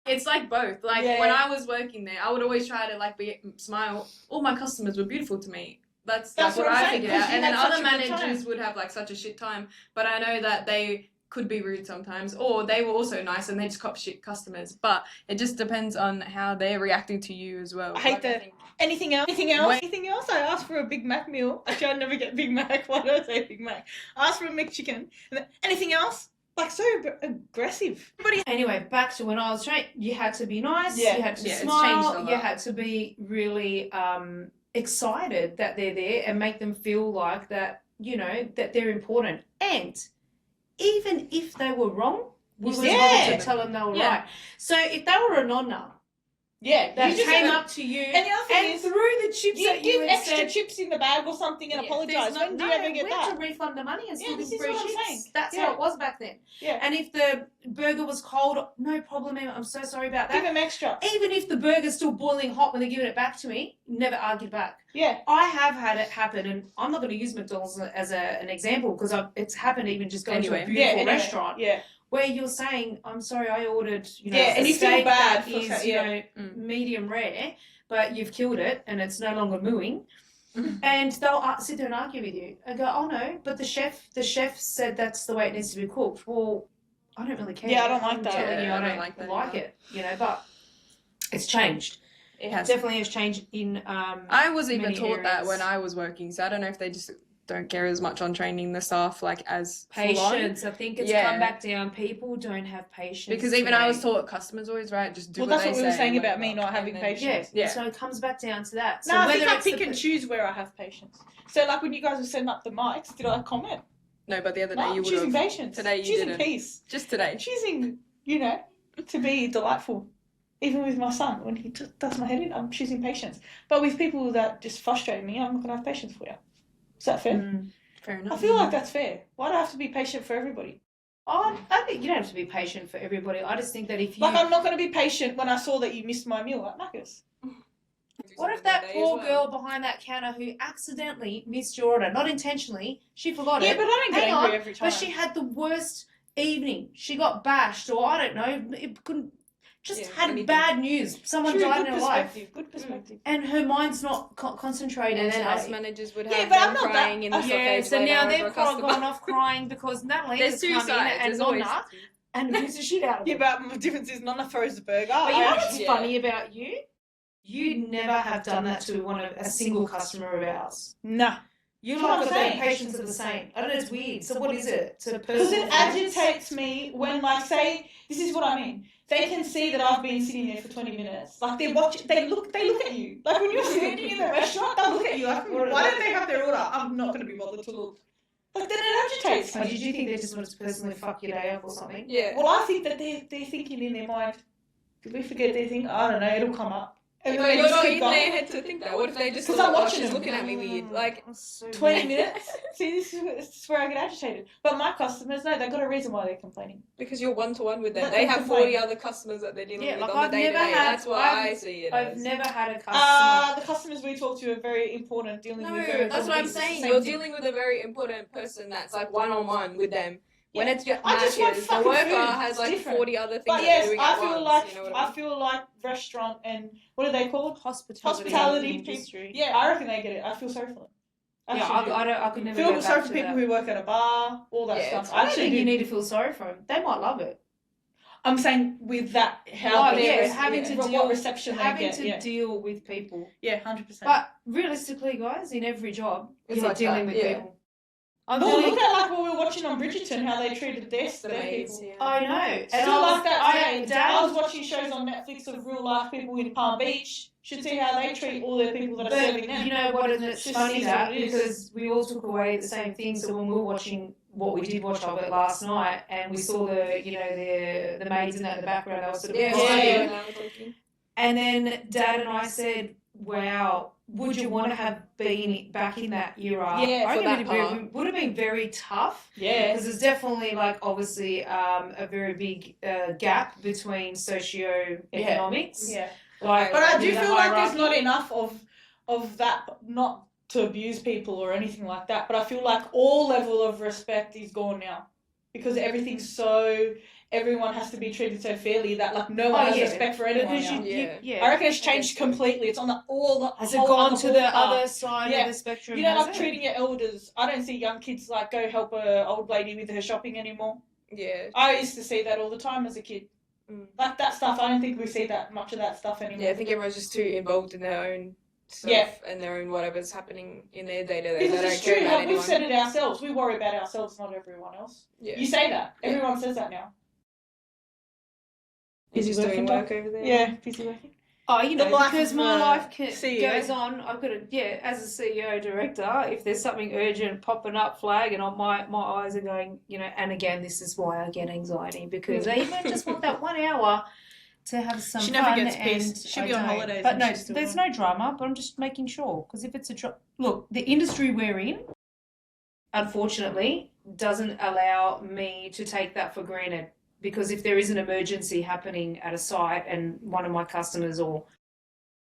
It's like both. Like Yeah, when yeah. I was working there, I would always try to like smile. All my customers were beautiful to me. That's That's what what I'm I saying, figured 'cause out. you And then had other such a good managers time. would have like such a shit time. But I know that they could be rude sometimes, or they were also nice and they just cop shit customers. But it just depends on how they're reacting to you as well. I hate Like, that. think- Anything else? Anything else? I asked for a Big Mac meal. Actually, I never get Big Mac. Why do I say Big Mac? I asked for a McChicken. And then, anything else? Like so aggressive. Anyway, back to when I was trained, you had to be nice, Yeah. you had to Yeah, it's changed a smile, lot. you had to be really excited that they're there and make them feel like that, you know, that they're important. And even if they were wrong, we were Yeah. told to tell them they were Yeah. right. So if they were a nonna Yeah. that you just came gotta- up to you And the other thing and is, threw the chips you at you give and extra said, chips in the bag or something and Yeah, apologise. There's When do you ever get we had that? to refund the money and Yeah, still this give is free what I'm chips. saying. That's Yeah. how it was back then. Yeah. And if the burger was cold, no problem, I'm so sorry about Give that. them extra. Even if the burger's still boiling hot when they're giving it back to me, never argued back. Yeah. I have had it happen, and I'm not going to use McDonald's as an example because it's happened even just going to Anyway. a beautiful anyway. restaurant Yeah. where you're saying, I'm sorry, I ordered, you know, Yeah, and a you feel steak bad that for is, that, you yeah. know, Mm. medium rare, but you've killed it and it's no longer mooing. Mhm. And they'll sit there and argue with you and go, oh no, but the chef said that's the way it needs to be cooked. Well, I don't really care. Yeah, I don't like I'm that. telling you, Yeah, I don't like that it, you know, but it's changed. It has. Definitely has changed in I was even many taught that areas. when I was working, so I don't know if they just don't care as much on training the staff like as full on. Patience. I think it's Yeah. come back down. People don't have patience. Because even I was today. taught customers always right, just do Well, what that's they what we were say, saying about me whatever. not having And then- patience. Yeah. Yeah. So it comes back down to that. So No, I whether think I it's pick the- and choose where I have patience. So, like when you guys were setting up the mics, did I comment? No, but the other day No, you I'm would choosing have. patience. Today you choosing didn't. peace. Just today. Choosing, you know, to be delightful. Even with my son, when he just does my head in, I'm choosing patience. But with people that just frustrate me, I'm not going to have patience for you. Is that fair? Mm. Fair I enough. feel like that's fair. Why do I have to be patient for everybody? I think you don't have to be patient for everybody. I just think that if you Like, I'm not going to be patient when I saw that you missed my meal at Macca's. what if that poor girl behind that counter who accidentally missed your order, not intentionally, she forgot Yeah, it, but I don't get Hang angry on, every time. but she had the worst evening. She got bashed, or I don't know, it couldn't. Just Yeah, had anything. bad news. Someone True, died good in her life, perspective. Good perspective. and her mind's not concentrated. And then today. us managers would Yeah, have but I'm them not crying that- in the Yeah, stockade so later now over they've a customer. gone off crying because Natalie There's has two come sides. in and There's always Nonna two. and abused the shit out of Yeah, them. but the difference is Nonna throws the burger. But you know I what's actually- funny about you? You never have done that to a single customer of ours. Nah. You That's what lot I'm of saying. patients are the same. I don't know, it's weird. So what is it? It's a Because personal it agitates me when, like, say, this is what I mean. They can see that I've been sitting there for 20 minutes. Like, they look at you. Like, when you're sitting in the restaurant, they'll look at you. Like, why don't they have their order? I'm not going to be bothered to look. Like, then it agitates Oh, me. did you think they just wanted to personally fuck your day up or something? Yeah. Well, I think that they're thinking in their mind, did we forget their thing? I don't know, it'll come up. And But then they you're just not keep in going. their head to think that. What if they just 'Cause thought, I'm oh, watching she's them. looking at me weird? Like, 20 minutes? See, this is where I get agitated. But my customers, no, they've got a reason why they're complaining. because you're one-to-one with them. Let They them have complain. 40 other customers that they're dealing Yeah, with like on I've the never day-to-day. had- That's what I've- I see it I've as. never had a customer. The customers we talk to are very important, dealing No, with very that's what I'm important saying. people. You're Same thing. dealing with a very important person that's like one-on-one with them. When Yeah. it's your I just want matches, the fucking worker food. has It's like different. 40 other things But they're yes, doing I at feel once, like you know what I mean? I feel like restaurant and what are they called? Hospitality people. Yeah, I reckon they get it. I feel sorry for them. Yeah, Actually do. I could never feel go sorry back for to people that. who work at a bar, all that Yeah, stuff. it's- I don't think do. you need to feel sorry for them. They might love it. I'm saying with that, how Oh, they're yeah, having to what deal- reception they Having get. to Yeah, deal with people. yeah, 100%. But realistically, guys, in every job, It's you're like dealing that, with yeah. people. I'm no, dealing. look at like what we were watching on Bridgerton, how they treated their The people. maids, yeah. I know. And Still I was, like that today. I Dad, was watching shows on Netflix of real life people in Palm Beach. Should see how they treat all their people that are but serving them. you know what? And it's Just funny is that what it is. because we all took away the same thing. So when we were watching what we did watch of it last night, and we saw the maids in that in the background, they were sort of Yeah, crying. yeah. Talking. And then Dad and I said, "Wow, would you want to have been back in that era?" Yeah, I for reckon that it would have been very tough Yeah. because there's definitely like obviously a very big gap between socioeconomics. Yeah. Like, But I do in the feel like there's hierarchy. not enough of that, not to abuse people or anything like that, but I feel like all level of respect is gone now. Because everything's so, everyone has to be treated so fairly that like no one Oh, has yeah. respect for anyone Because now. Yeah. I reckon it's I guess changed so. completely. It's on the Has it whole gone other to the ballpark. other side Yeah. of the spectrum? You know, has like it? treating your elders. I don't see young kids like go help a old lady with her shopping anymore. Yeah. I used to see that all the time as a kid. Mm. Like that stuff, I don't think we see that much of that stuff anymore. Yeah, I think everyone's just too involved in their own stuff Yeah. and their own whatever's happening in their day to day. Because They it's don't care true, about like, we've anyone. said it ourselves. We worry about ourselves, not everyone else. Yeah. You say that. Yeah. Everyone says that now. He's Busy just doing working, work over there. Yeah, busy working. Oh, you The know, life because of my a life CEO. goes on. I've got to, yeah, as a CEO director, if there's something urgent popping up, flag, and my eyes are going, you know, and again, this is why I get anxiety because I even just want that 1 hour to have some She fun. never gets and pissed. She'll I be on don't. holidays But and no, she's still there's doing no drama. But I'm just making sure because if it's look, the industry we're in, unfortunately, doesn't allow me to take that for granted. Because if there is an emergency happening at a site and one of my customers or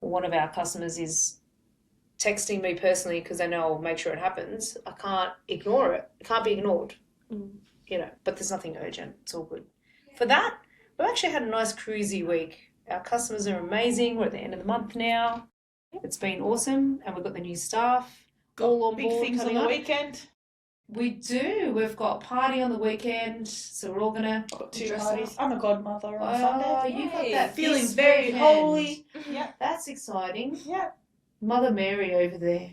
one of our customers is texting me personally because they know I'll make sure it happens, I can't ignore it. It can't be ignored. You know, but there's nothing urgent. It's all good. For that, we've actually had a nice cruisy week. Our customers are amazing. We're at the end of the month now. It's been awesome and we've got the new staff all on big board things on coming the up. weekend. We do. We've got a party on the weekend, so we're all gonna. I've got 2 Dress parties. I'm a godmother on Oh, Sunday. you got Yay. that Feeling this very weekend. holy. Yeah. That's exciting. Yeah. Mother Mary over there.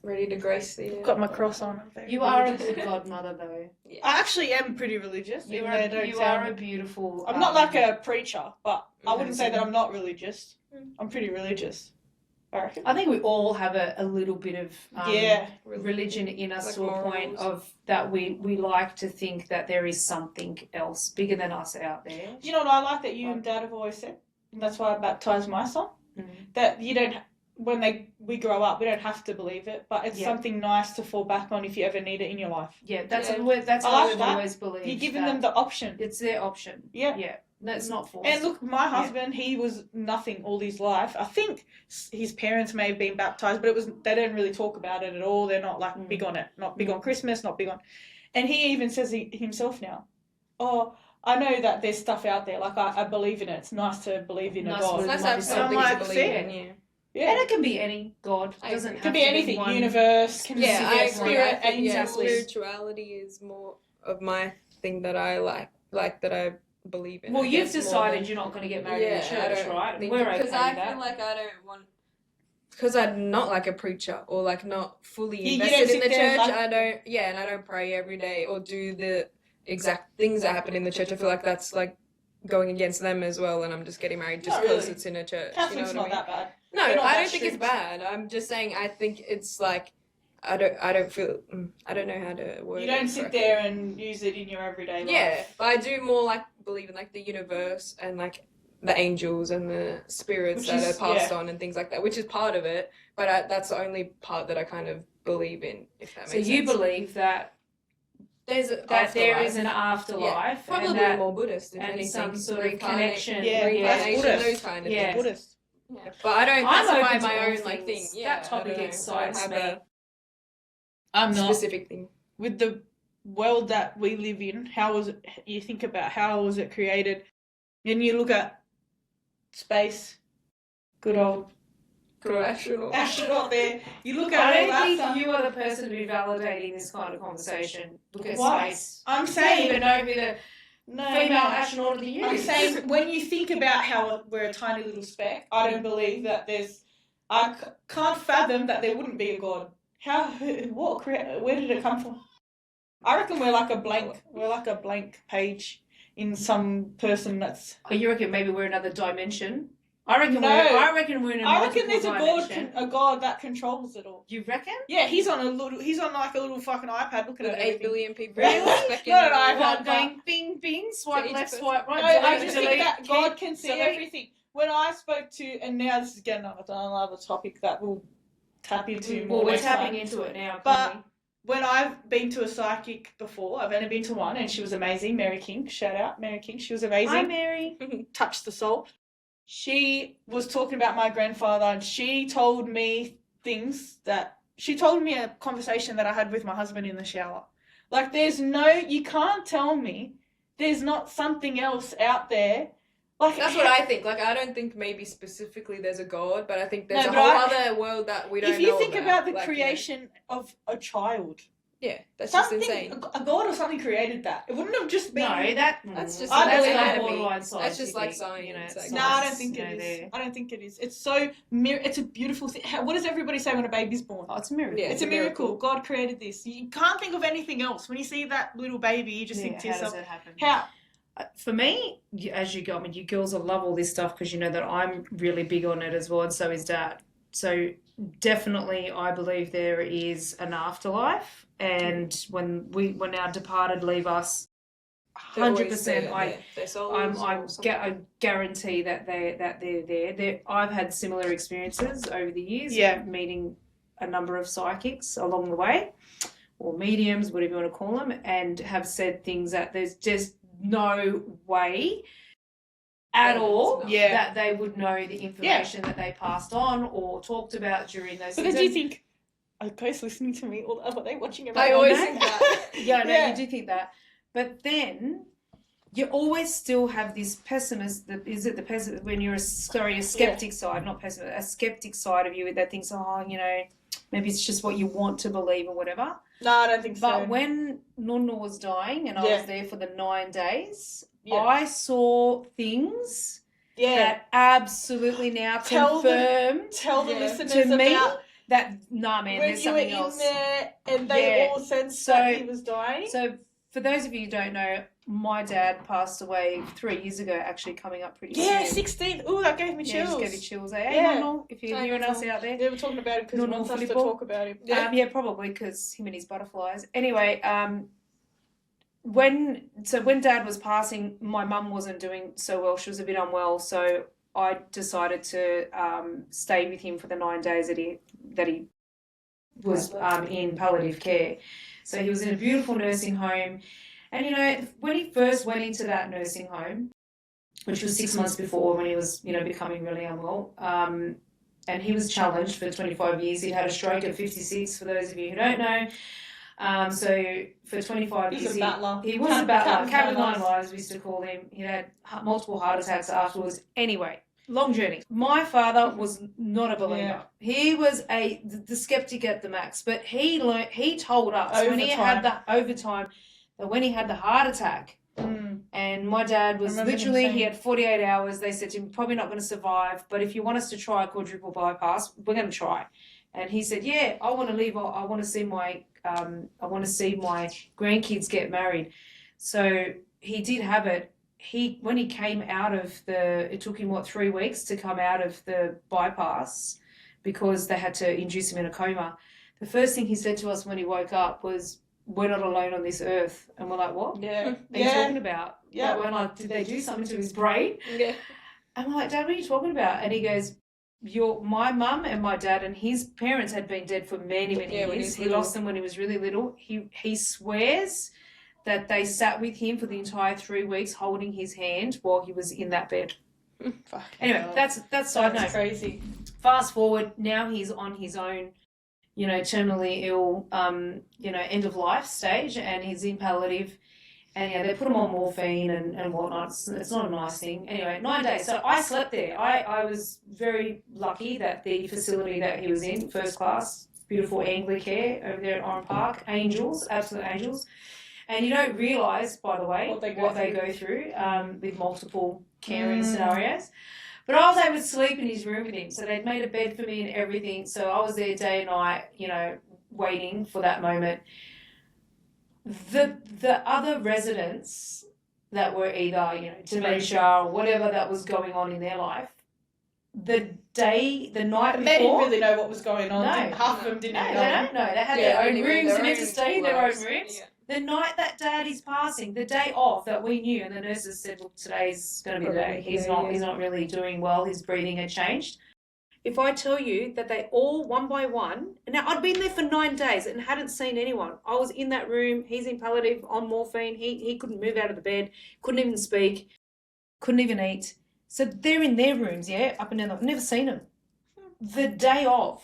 Ready to grace the. Got my cross on. I'm very You are a religious. good godmother, though. I actually am pretty religious. You even are. though I don't You sound are a it. beautiful. I'm not like a preacher, but I wouldn't say Mhm. that I'm not religious. I'm pretty religious. I reckon. I think we all have a little bit of Yeah. religion in us Like to a point morals. of that we like to think that there is something else bigger than us out there. You know what I like that you and Dad have always said, and that's why I baptised my son. Mhm. That you don't, when we grow up, we don't have to believe it, but it's Yeah. something nice to fall back on if you ever need it in your life. Yeah, that's Yeah. that's I how like we've that. always believed. You're giving that them the option. it's their option. Yeah. Yeah, that's not forced. And look, my husband, he was nothing all his life. I think his parents may have been baptised, but they don't really talk about it at all. They're not like big on it, not big on Christmas, not big on. And he even says himself now, "Oh, I know that there's stuff out there. Like I believe in it. It's nice to believe in a Nice God. to Let's Might have be something like, to believe fair. in. Yeah. Yeah, And it can be any god. I It doesn't agree. it have could be to anything. one. Universe, can Yeah, I be agree. spirit, I think, yeah, angels. spirituality is more of my thing that I like that I believe in. Well, I you've guess, more decided than- you're not going to get married in Yeah, the I church, don't right? And think- we're okay with because I that. feel like I don't want. Because I'm not like a preacher or like not fully You don't invested in sit the there church. like- I don't. Yeah, and I don't pray every day or do the exact things that happen in the church. I feel like that's like going against them as well, and I'm just getting married just Not because really. it's in a church. Catholic's you know what not I mean? that bad. No, They're not I that don't think it's strict. bad. I'm just saying I think it's like I don't feel I don't know how to word You it don't sit correctly. there and use it in your everyday Yeah, life. but I do more like believe in like the universe and like the angels and the spirits Which that is- are passed yeah. on and things like that, which is part of it. But that's the only part that I kind of believe in, if that So makes you sense. believe that There's there is an afterlife, Probably and that more Buddhist, if and anything. some sort of Reincarnate- connection. Yeah, reincarnation, that's those kind of Yeah. things. Buddhist. Yeah. But I don't I'm classify open to my all own like thing. things. Yeah, That topic I don't know. excites I don't me. have I'm a not. specific thing. With the world that we live in, how was it? You think about how was it created, and you look at space. Good old Rational. astronaut there. You look I at all don't that think stuff. you are the person to be validating this kind of conversation. Look at Why? space. I'm I don't saying even know who the no, female no. astronaut of the year I'm is. saying when you think about how we're a tiny little speck, I don't believe that there's. I can't fathom that there wouldn't be a god. How? What? Where did it come from? I reckon we're like a blank. We're like a blank page in some person that's. Oh, you reckon maybe we're another dimension? I reckon No. we're in a I reckon multiple there's dimension. a god that controls it all. You reckon? Yeah, he's on like a little fucking iPad looking With at 8 everything. billion people. Really? Back No, no, in- I've Well, had going bing bing, swipe each left, person. swipe No, right. I delete, just delete, think that God keep, can see delete. everything. When I spoke to, and now this is getting on another topic that we'll tap into more Well, we're next tapping time. into it now. But- clearly. When I've been to a psychic before, I've only been to one, and she was amazing. Mary King, shout out Mary King, she was amazing. Hi, Mary. Touched the soul. she was talking about my grandfather, and she told me she told me a conversation that I had with my husband in the shower. Like, you can't tell me there's not something else out there. Like, That's what I think. Like, I don't think maybe specifically there's a God, but I think there's No, a but whole other world that we don't know if you think about the like, creation of a child, yeah, that's just something, insane. a god or something created that. It wouldn't have just been. No, That's just I that's believe not anatomy. borderline That's just like scientific, science. it's No, I don't science, think it is. there. I don't think it is. It's so it's a beautiful thing. What does everybody say when a baby's born? Oh, it's a miracle. Yeah. It's a miracle. God created this. You can't think of anything else. When you see that little baby, you just think to how yourself, does it happen? how? For me, as you go, I mean, you girls will love all this stuff because you know that I'm really big on it as well, and so is Dad. So definitely, I believe there is an afterlife, and when our departed leave us, 100%, I guarantee that they're there. I've had similar experiences over the years, meeting a number of psychics along the way, or mediums, whatever you want to call them, and have said things that there's just no way at all that they would know the information that they passed on or talked about during those But things. then do you think, are ghosts listening to me, or are they watching it? I always think that. You do think that. But then you always still have this pessimist, when you're a skeptic side, not pessimist, a skeptic side of you that thinks, maybe it's just what you want to believe or whatever. No, I don't think so. But when Nonna was dying and I was there for the 9 days, Yeah. I saw things that absolutely now confirm Tell the Yeah. listeners to me about that, nah, man, when there's you were something in else. there and they all sensed that he was dying. So for those of you who don't know, my dad passed away 3 years ago, actually coming up pretty soon. 16. Ooh, that gave me chills. Just gave you chills. Eh? Yeah. Hey, Nonna, if you're Hi, hearing us Nonna. out there. Yeah, we're talking about him because he Nonna wants us to Filippo. talk about him. Probably because him and his butterflies. Anyway, when Dad was passing, my mum wasn't doing so well. She was a bit unwell, so I decided to stay with him for the 9 days that he was in palliative care. So he was in a beautiful nursing home, and when he first went into that nursing home, which was 6 months before when he was becoming really unwell, and he was challenged for 25 years. He'd had a stroke at 56. For those of you who don't know. So for 25 years, He was a battler. He was a battler. Captain Nine Lives, we used to call him. He had multiple heart attacks afterwards. Anyway, long journey. My father was not a believer. Yeah. He was the skeptic at the max. But he told us when he had when he had the heart attack, and my dad was literally, he had 48 hours. They said to him, probably not going to survive, but if you want us to try a quadruple bypass, we're going to try. And he said, yeah, I want to leave. I want to see my grandkids get married. So he did have it. When he came out of it took him 3 weeks to come out of the bypass because they had to induce him in a coma. The first thing he said to us when he woke up was, we're not alone on this earth. And we're like, what? Yeah. What are you talking about? Yeah. Like, we're like, did they do something to his brain? Yeah. And we're like, Dad, what are you talking about? And he goes, my mum and my dad and his parents had been dead for many, many years. He lost them when he was really little. He swears that they sat with him for the entire 3 weeks holding his hand while he was in that bed. Anyway, that's side note. That's crazy. Fast forward, now he's on his own, terminally ill, end of life stage, and he's in palliative. And they put him on morphine and whatnot. It's not a nice thing. Anyway, 9 days. So I slept there. I was very lucky that the facility that he was in, first class, beautiful Anglicare over there at Oran Park, angels, absolute angels. And you don't realise, by the way, what they go through with multiple caring scenarios. But I was able to sleep in his room with him. So they'd made a bed for me and everything. So I was there day and night, waiting for that moment. The other residents that were either, dementia or whatever that was going on in their life, the night before... They didn't really know what was going on. No. Half of them didn't No, know. they don't know. They had their own rooms. They meant to stay in their own lives. rooms. Yeah. The night that Dad is passing, the day off that we knew, and the nurses said, look, today's going to be the day. He's not really doing well. His breathing had changed. If I tell you that they all, one by one, now I'd been there for 9 days and hadn't seen anyone. I was in that room. He's in palliative on morphine. He couldn't move out of the bed, couldn't even speak, couldn't even eat. So they're in their rooms, yeah, up and down. I've never seen them. The day of,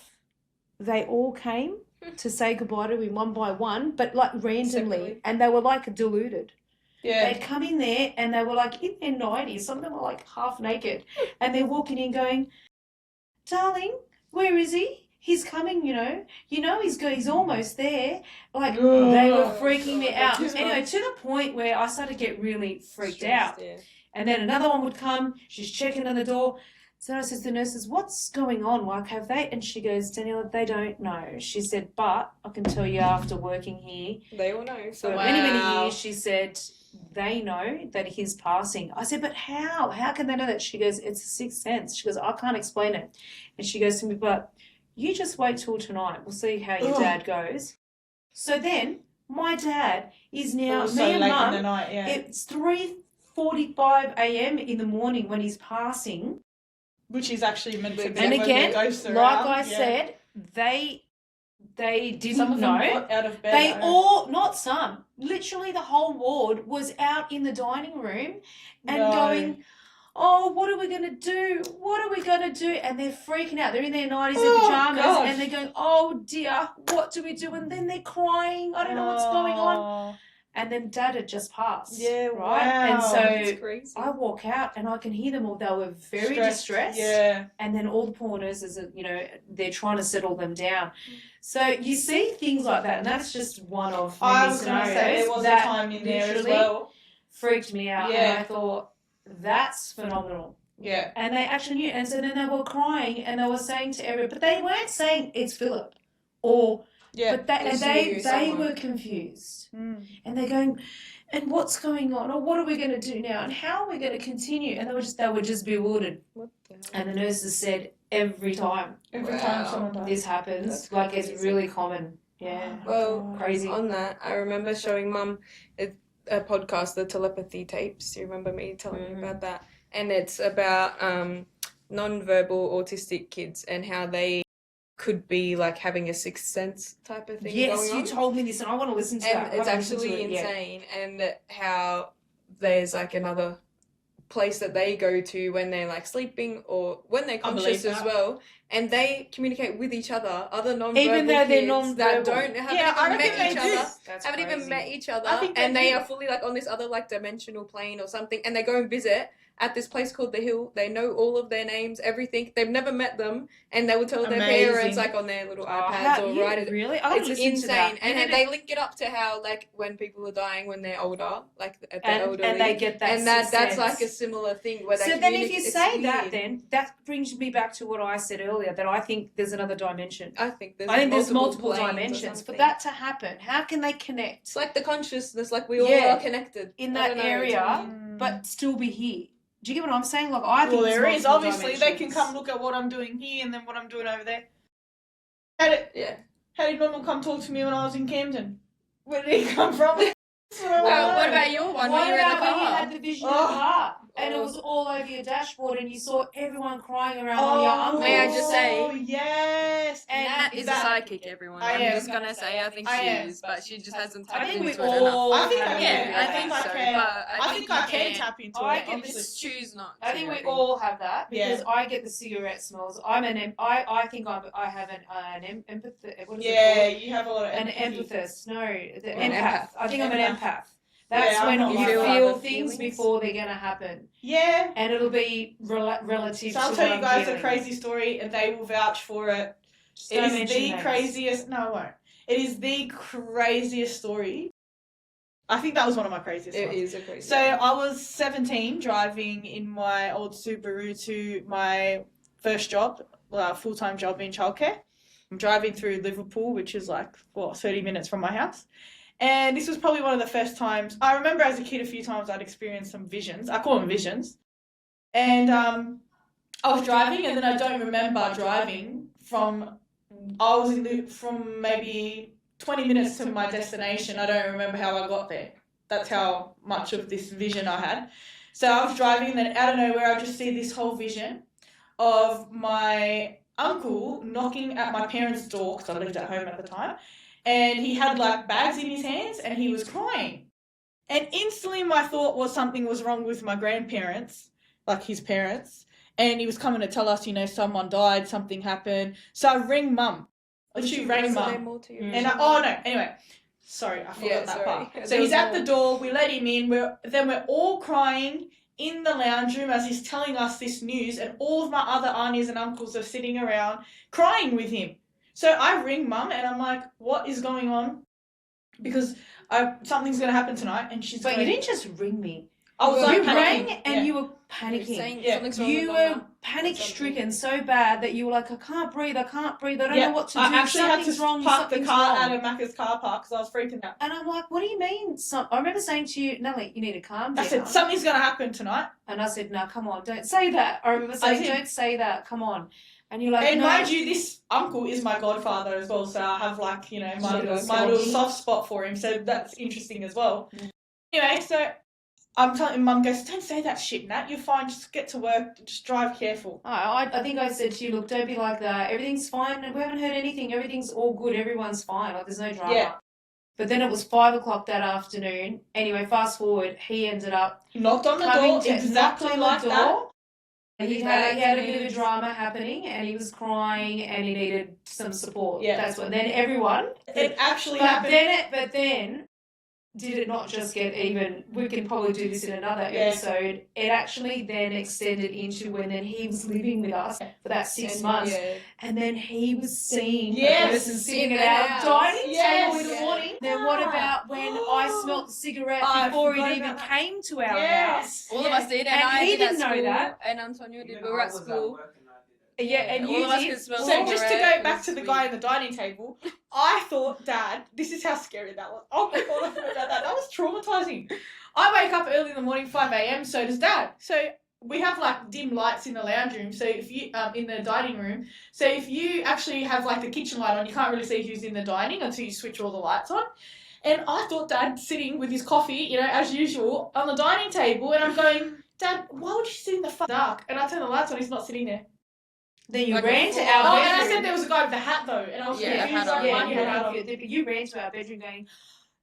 they all came to say goodbye to him one by one, but like randomly, Separately. and they were like deluded. Yeah. They'd come in there and they were like in their 90s. Some of them were like half naked, and they're walking in going, "Darling, where is he? He's coming, you know. He's almost there." Like they were freaking me out. Anyway, to the point where I started to get really freaked out. Yeah. And then another one would come, she's checking on the door. So I says to the nurses, "What's going on? Like, have they?" And she goes, "Daniela, they don't know." She said, "But I can tell you after working here They all know. for So many years," she said, "they know that he's passing." I said, "But how? How can they know that?" She goes, "It's a sixth sense." She goes, "I can't explain it." And she goes to me, "But you just wait till tonight. We'll see how your dad goes." So then my dad is now, Also me and late in the Mum, night, yeah. it's 3:45 a.m. in the morning when he's passing. Which is actually meant to be And when again, the ghosts are like around, I yeah. said, they Some didn't of them know. got out of bed. They I know. all, not some, literally the whole ward was out in the dining room and No. going, "Oh, what are we going to do? What are we going to do?" And they're freaking out. They're in their 90s Oh, and pajamas gosh. and they're going, "Oh dear, what do we do?" And then they're crying. I don't know what's going on. And then Dad had just passed. Yeah, right? wow. And so it's crazy. I walk out and I can hear them all. They were very distressed. Yeah. And then all the poor nurses, they're trying to settle them down. So you see things like that, and that's just one of many I was going to say scenarios there was a that time in there as literally well. freaked me out. Yeah. And I thought, that's phenomenal. Yeah. And they actually knew. And so then they were crying and they were saying to everyone, but they weren't saying it's Philip or, Yeah. but they, and It's they you, were someone. confused. Mm. And they're going, "And what's going on? Or what are we going to do now? And how are we going to continue?" And they were just bewildered. What the hell? And the nurses said, every time Every time Wow. someone dies. this happens, That's like it's crazy. really common. Yeah. Well, Crazy. On that, I remember showing Mum a podcast, the telepathy tapes. Do you remember me telling you about that? And it's about non-verbal autistic kids and how they could be like having a sixth sense type of thing Yes, going you on. told me this and I want to listen to that. And I it's wanna listen to actually it, yeah. insane, and how there's like another place that they go to when they're like sleeping or when they're I believe conscious as that. well, and they communicate with each other non-verbal Even though they're kids non-verbal. that don't Yeah, I haven't even reckon met each they do. other. That's Haven't even crazy. met each other, I think and they they do. are fully like on this other like dimensional plane or something, and they go and visit at this place called the Hill. They know all of their names, everything. They've never met them, and they will tell their Amazing. parents like on their little iPads How- or yeah, write it. really? I want to It's listen insane, to that. and You need they link it up to how like when people are dying when they're older, like at the elderly, and they get that and that's sixth like a sense. similar thing where they So then if you it's say that, weird. then that brings me back to what I said earlier, that I think there's another dimension. I think there's multiple planes or dimensions. For something. that to happen, how can they connect It's like the consciousness, like we all Yeah. are connected in I that don't know, it's area, weird. but still be here? Do you get what I'm saying? Like, I think Well, there's there is. multiple Obviously, they can dimensions. come look at what I'm doing here and then what I'm doing over there. How did yeah. Nonna come talk to me when I was in Camden? Where did he come from? Well, what about your one when What you were in the about when you car? had the vision of the car and it was all over your dashboard and you saw everyone crying around on your uncle? May I just say- Oh, yes. And Nat is a that- psychic, everyone. I I'm am. just gonna say I think I she am. is, but she just hasn't I tapped think we into it enough. all I think I have can. Yeah, I that. think I so, can. but I think I can you tap into I it. get Honestly. Just choose not to. I think we think. all have that because Yeah. I get the cigarette smells. I think I have an empath. What is it Yeah, called? you have a lot of An empathy. empathist. No, the An empath. empath. I think I'm an Empath. empath. That's Yeah, I'm when not you like feel that. Other things feelings. before they're gonna happen, Yeah. and it'll be relative. So I'll to tell what you I'm guys a feeling. crazy story and they will vouch for it. Just It don't is mention the names. craziest. No, I won't. It is the craziest story. I think that was one of my craziest It ones. is a crazy. So I was 17 driving in my old Subaru to my first job, full-time job in childcare. I'm driving through Liverpool, which is like, 30 minutes from my house. And this was probably one of the first times. I remember as a kid a few times I'd experienced some visions. I call them visions. And I was driving and then I don't remember driving from maybe 20 minutes to my destination. I don't remember how I got there. That's how much of this vision I had. So I was driving and then out of nowhere I just see this whole vision of my uncle knocking at my parents' door, because I lived at home at the time, and he had like bags in his hands and he was crying. And instantly my thought was something was wrong with my grandparents. like his parents, and he was coming to tell us, someone died, something happened. So I ring mum. She rang Was there mum. more to your And anyway, sorry, I forgot that part. So There he's was at more. the door, we let him in, we're all crying in the lounge room as he's telling us this news, and all of my other aunties and uncles are sitting around crying with him. So I ring mum and I'm like, what is going on? Because something's going to happen tonight, and she's But going, you didn't just ring me. I was You like rang panicking. and Yeah. you were You were panicking. saying Yeah. something's wrong You with were Nonna. panic Something. stricken so bad that you were like, I can't breathe, I don't Yeah, know what to do. I actually had Something's to wrong, park the something's car wrong. out of Macca's car park because I was freaking out. And I'm like, what do you mean? I remember saying to you, Nelly, you need to calm down. I said, something's going to happen tonight. And I said, no, come on, don't say that. I remember saying, did. don't say that, come on. And you're like, And no. mind you, this uncle is my godfather as well, so I have like, my Little little spot. soft spot for him, so that's interesting as well. Anyway, so I'm telling mum, goes, don't say that shit, Nat, you're fine, just get to work, just drive careful. I think I said to you, look, don't be like that. Everything's fine. We haven't heard anything. Everything's all good. Everyone's fine. Like, there's no drama. Yeah. But then it was 5 o'clock that afternoon. Anyway, fast forward, he ended up He knocked on the coming door, to exactly knocked on like the that. door. He had a bit of a drama happening, and he was crying, and he needed some support. Yeah. That's what. Then everyone. It actually But happened. but then, did it not just get even? We can probably do this in another episode. It actually then extended into when then he was living with us for that 6 And, months, yeah. and then he was seeing Yes, the person sitting in at the our house. dining Yes. table in the Yeah. morning. Then what about when I smelt the cigarette I before forgot he even about that. came to our house? Yes. All of us did, And I he did at didn't know school, that. and Antonio did. Even We were I at was school. work and I did it. Yeah, and all you of us did. could smell So just to cigarette, go it back was to the sweet. guy at the dining table, I thought, Dad, this is how scary that was. Oh my god, I forgot about that. That was traumatizing. I wake up early in the morning, 5 a.m. So does Dad. So we have like dim lights in the lounge room. So if you in the dining room, so if you actually have like the kitchen light on, you can't really see who's in the dining until you switch all the lights on. And I thought Dad sitting with his coffee, as usual, on the dining table, and I'm going, Dad, why would you sit in the dark? And I turn the lights on, he's not sitting there. Then you Like ran to before- our Oh, bedroom. and I said there was a guy with a hat though, and I was Yeah, a confused. hat on. Like, why Yeah, do you have a hat on? you ran to our bedroom going,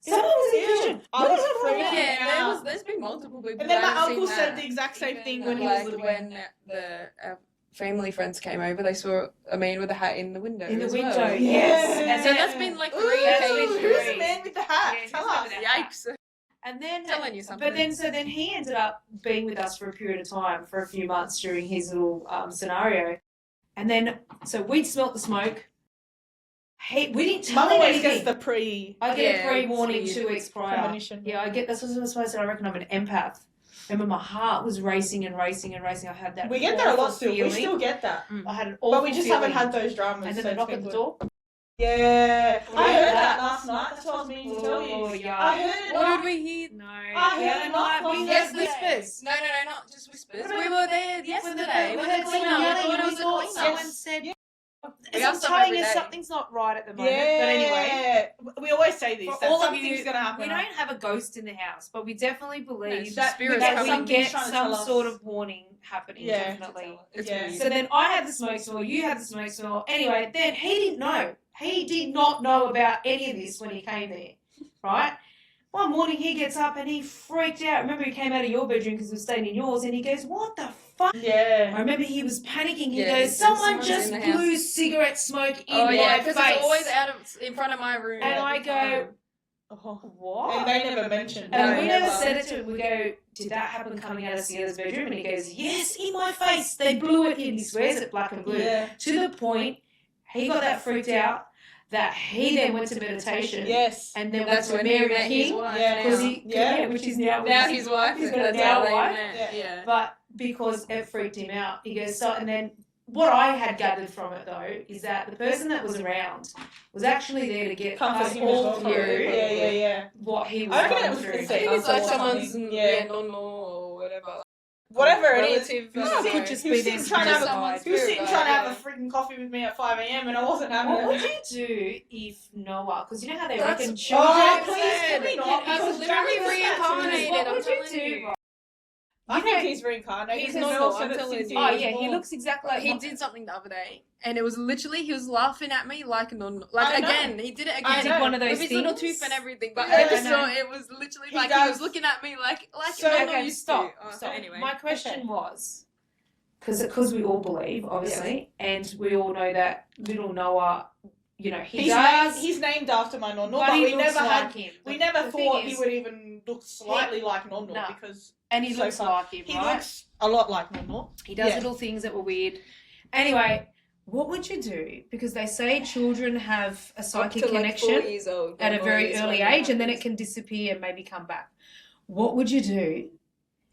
someone was in the Ew. kitchen. I was freaking Yeah, out. there's been multiple people. And then that my have uncle seen said that. the exact same Even, thing when he was Like living. when the family friends came over, they saw a man with a hat in the window. In the as window, well. yes. Yeah. And So then, that's been like Ooh, 3 That's been occasions. who's three. the man with the hat? Yeah, Tell who's the us. man with that? Yikes. and then Telling you something. But then he ended up being with us for a period of time, for a few months during his little scenario. And then, so we'd smelt the smoke. We didn't tell Mum him always anything. gets the pre I get Yeah, a pre-warning it's 2 weeks prior. premonition. Yeah, I get, that's what I was supposed to say. I reckon I'm an empath. Remember, my heart was racing and racing and racing. I had that We get that a lot awful still. We feeling. still get that. I had an awful But we just feeling. haven't had those dramas. And then so the it's knock been at the good. door. Yeah. I Yeah. heard that last night. That's what I was meaning to tell Oh, you. yeah. I heard it. What did we hear? No. I the heard other a knock night we last heard night. whispers. No, not just whispers. What about- We were there yesterday. When With the the cleaner. We yelling, thought it we was a thought cleaner. someone said, Yeah. We I'm have stuff telling every you, day. something's not right at the moment. Yeah. But anyway, We always say this. for That all of something's you, going to happen. we don't have a ghost in the house, but we definitely believe it's that- spirits that coming. we something's get trying to some tell us. sort of warning happening, Yeah. definitely. It's Yeah. weird. So then I had the smoke smell, you had the smoke smell. Anyway, then he didn't know. He did not know about any of this when he came there, right? One morning he gets up and he freaked out. Remember, he came out of your bedroom because we were staying in yours, and he goes, "What the fuck?" I Yeah. remember he was panicking. He Yeah, he goes, said "Someone someone's just in the house." blew cigarette smoke in Oh my yeah, face." because it's always in front of my room. And I every go, time. Oh. "What?" And they never mentioned. And No, we never. never said it to him. We go, "Did that happen coming out of Sierra's bedroom?" And he goes, "Yes, in my face. They blew it in." He swears it black and blue. Yeah. To the point, he got that freaked out that he then went to meditation. Yes. And then That's went when to he Mary met his King. wife. Yeah, Because now. he, Yeah. which is now, Now his wife. He's got a That's now how they wife. met. Yeah. Yeah. But because it freaked him out, he goes, so, and then what I had gathered from it though is that the person that was around was actually there to get Comfort us him as all well. through Yeah. what he was I reckon going it was through. the I same. think it's like Uncle or someone's something. nonna or whatever. Whatever it is. Relative. Who's I don't sitting- know. just who's be sitting there trying to have a- someone's who's spirit sitting guide, trying to have yeah. a freaking coffee with me at 5 a.m. and I wasn't having What it. would you do if Noah, because you know how they That's- reckon children Oh, Children please said can we not? he's Because literally Jack was reincarnated. that What I'm would you telling do? you. I You think know- he's reincarnated. He's the not, girl I'm said it telling since you. Oh was yeah, he born. looks exactly like He did something the other day, and it was literally he was laughing at me like a non. Like I know. again, he did it I again. know. one of those with his little things. tooth and everything. But Yeah, I I just know. saw it was literally He like he does. was looking at me like So- a non Okay, used stop. to. Oh, Stop. Anyway, My question Okay. was, because we all believe, obviously, and we all know that little Noah, you know, he does. He's named after my Nonna, but but he we looks never like had. him. We The- never the thing thought he is- would even look slightly like Nonna No. because and he so looks far- like him, he right? looks a lot like Nonna. He does Yeah. little things that were weird. Anyway, what would you do? Because they say children have a Up psychic to like connection 4 years old. at a they've very always early known age, and then it happens. can disappear and maybe come back. What would you do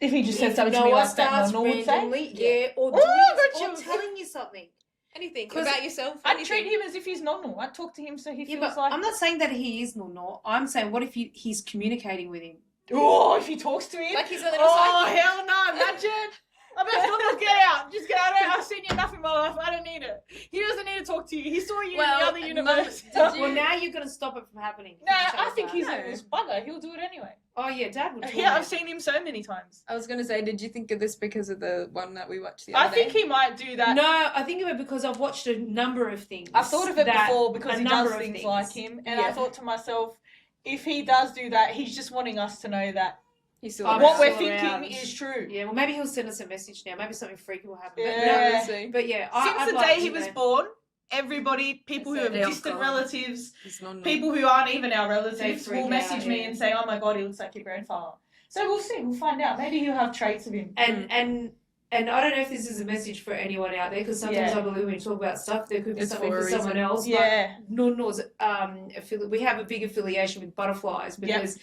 If he just said if something to me Noah like that, starts Nonna would say. randomly, or Oh, doing, but or you- telling you something? Anything 'Cause about yourself. I'd Anything. treat him as if he's Nonna. I'd talk to him so he Yeah, feels but like. I'm not saying that he is nor. I'm saying what if he's communicating with him? Oh, if he talks to him. Like he's a little Oh, psychic. hell no, imagine. I bet Nonna, get out. Just get out. I've seen you enough in my life. I don't need it. He doesn't need to talk to you. He saw you Well, in the other universe. Did you- Well, now you're going to stop it from happening. No, Did you tell I us think that? he's No. a little bugger. He'll do it anyway. Oh yeah, Dad would. Yeah, I've seen him so many times. I was gonna say, did you think of this because of the one that we watched the I other think day? he might do that. No, I think of it because I've watched a number of things. I've thought of it that- before because a he number does of things like him, and I Yeah. thought to myself, if he does do that, he's just wanting us to know that He's still Oh, what we're still thinking around. is true. Yeah, well, maybe he'll send us a message now. Maybe something freaky will happen. Yeah. But, no, We'll see. but yeah, Since I'd the like day to he was know. born, everybody, people who So have they're distant gone. relatives, He's non. people who aren't even our They relatives freak will message out, me yeah. and say, "Oh my god, he looks like your grandfather." So we'll see. We'll find out. Maybe he'll have traits of him. And I don't know if this is a message for anyone out there, because sometimes Yeah. I believe when you talk about stuff, there could be It's something for for a someone reason. else. Yeah. But Nonna's, we have a big affiliation with butterflies because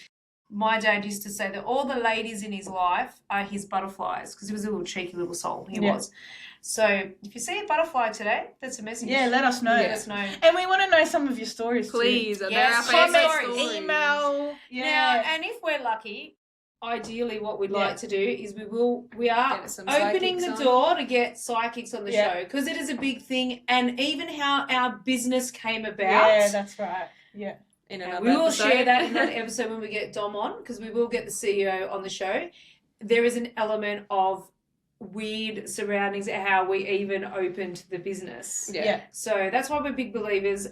my dad used to say that all the ladies in his life are his butterflies, because he was a little cheeky little soul. He Yeah. was. So if you see a butterfly today, that's a message. Yeah. Let us know. Let us know. And we want to know some of your stories Please, too. they're Yes, our favourite Comment, stories. email. Now, and if we're lucky, ideally what we'd like to do is we are Get some opening the psychics on. door to get psychics on the Yeah. show, because it is a big thing, and even how our business came about. Yeah, that's right. Yeah. In And another we will episode. share that in that episode when we get Dom on, because we will get the CEO on the show. There is an element of weird surroundings at how we even opened the business. Yeah. So that's why we're big believers.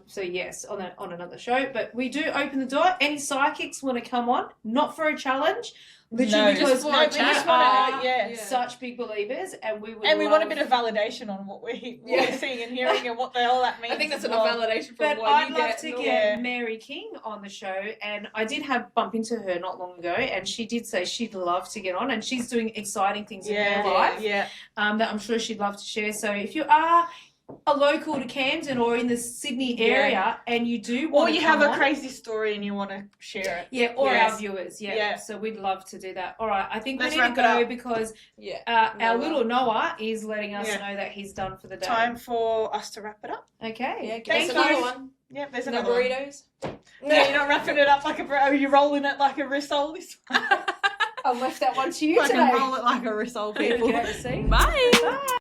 So yes, on another show, but we do open the door. Any psychics want to come on? Not for a challenge, literally No, because just for a we chat. are Yeah. such big believers, and we would. And we want a love- bit of validation on what we're Yeah. seeing and hearing and what the hell that means. I think that's as enough well. validation for But what I'd you love get. to and get all. Yeah. Mary King on the show, and I did have bump into her not long ago, and she did say she'd love to get on, and she's doing exciting things in her life Yeah. that I'm sure she'd love to share. So if you are a local to Camden or in the Sydney area, and you do Or want you to have come a on, crazy story and you want to share it. or Yes. our viewers, Yeah. So we'd love to do that. All right, I think Let's we need wrap to it go up. because Yeah. our Noah. little Noah is letting us Yeah. know that he's done for the day. Time for us to wrap it up. Okay. Yeah, give Thank us another you. one. Yep, there's No another one. burritos. No, you're not wrapping it up like a burrito. You're rolling it like a risole. This one. I left that one to you Fucking today. roll it like a risole, people. Okay, see? Bye. Bye.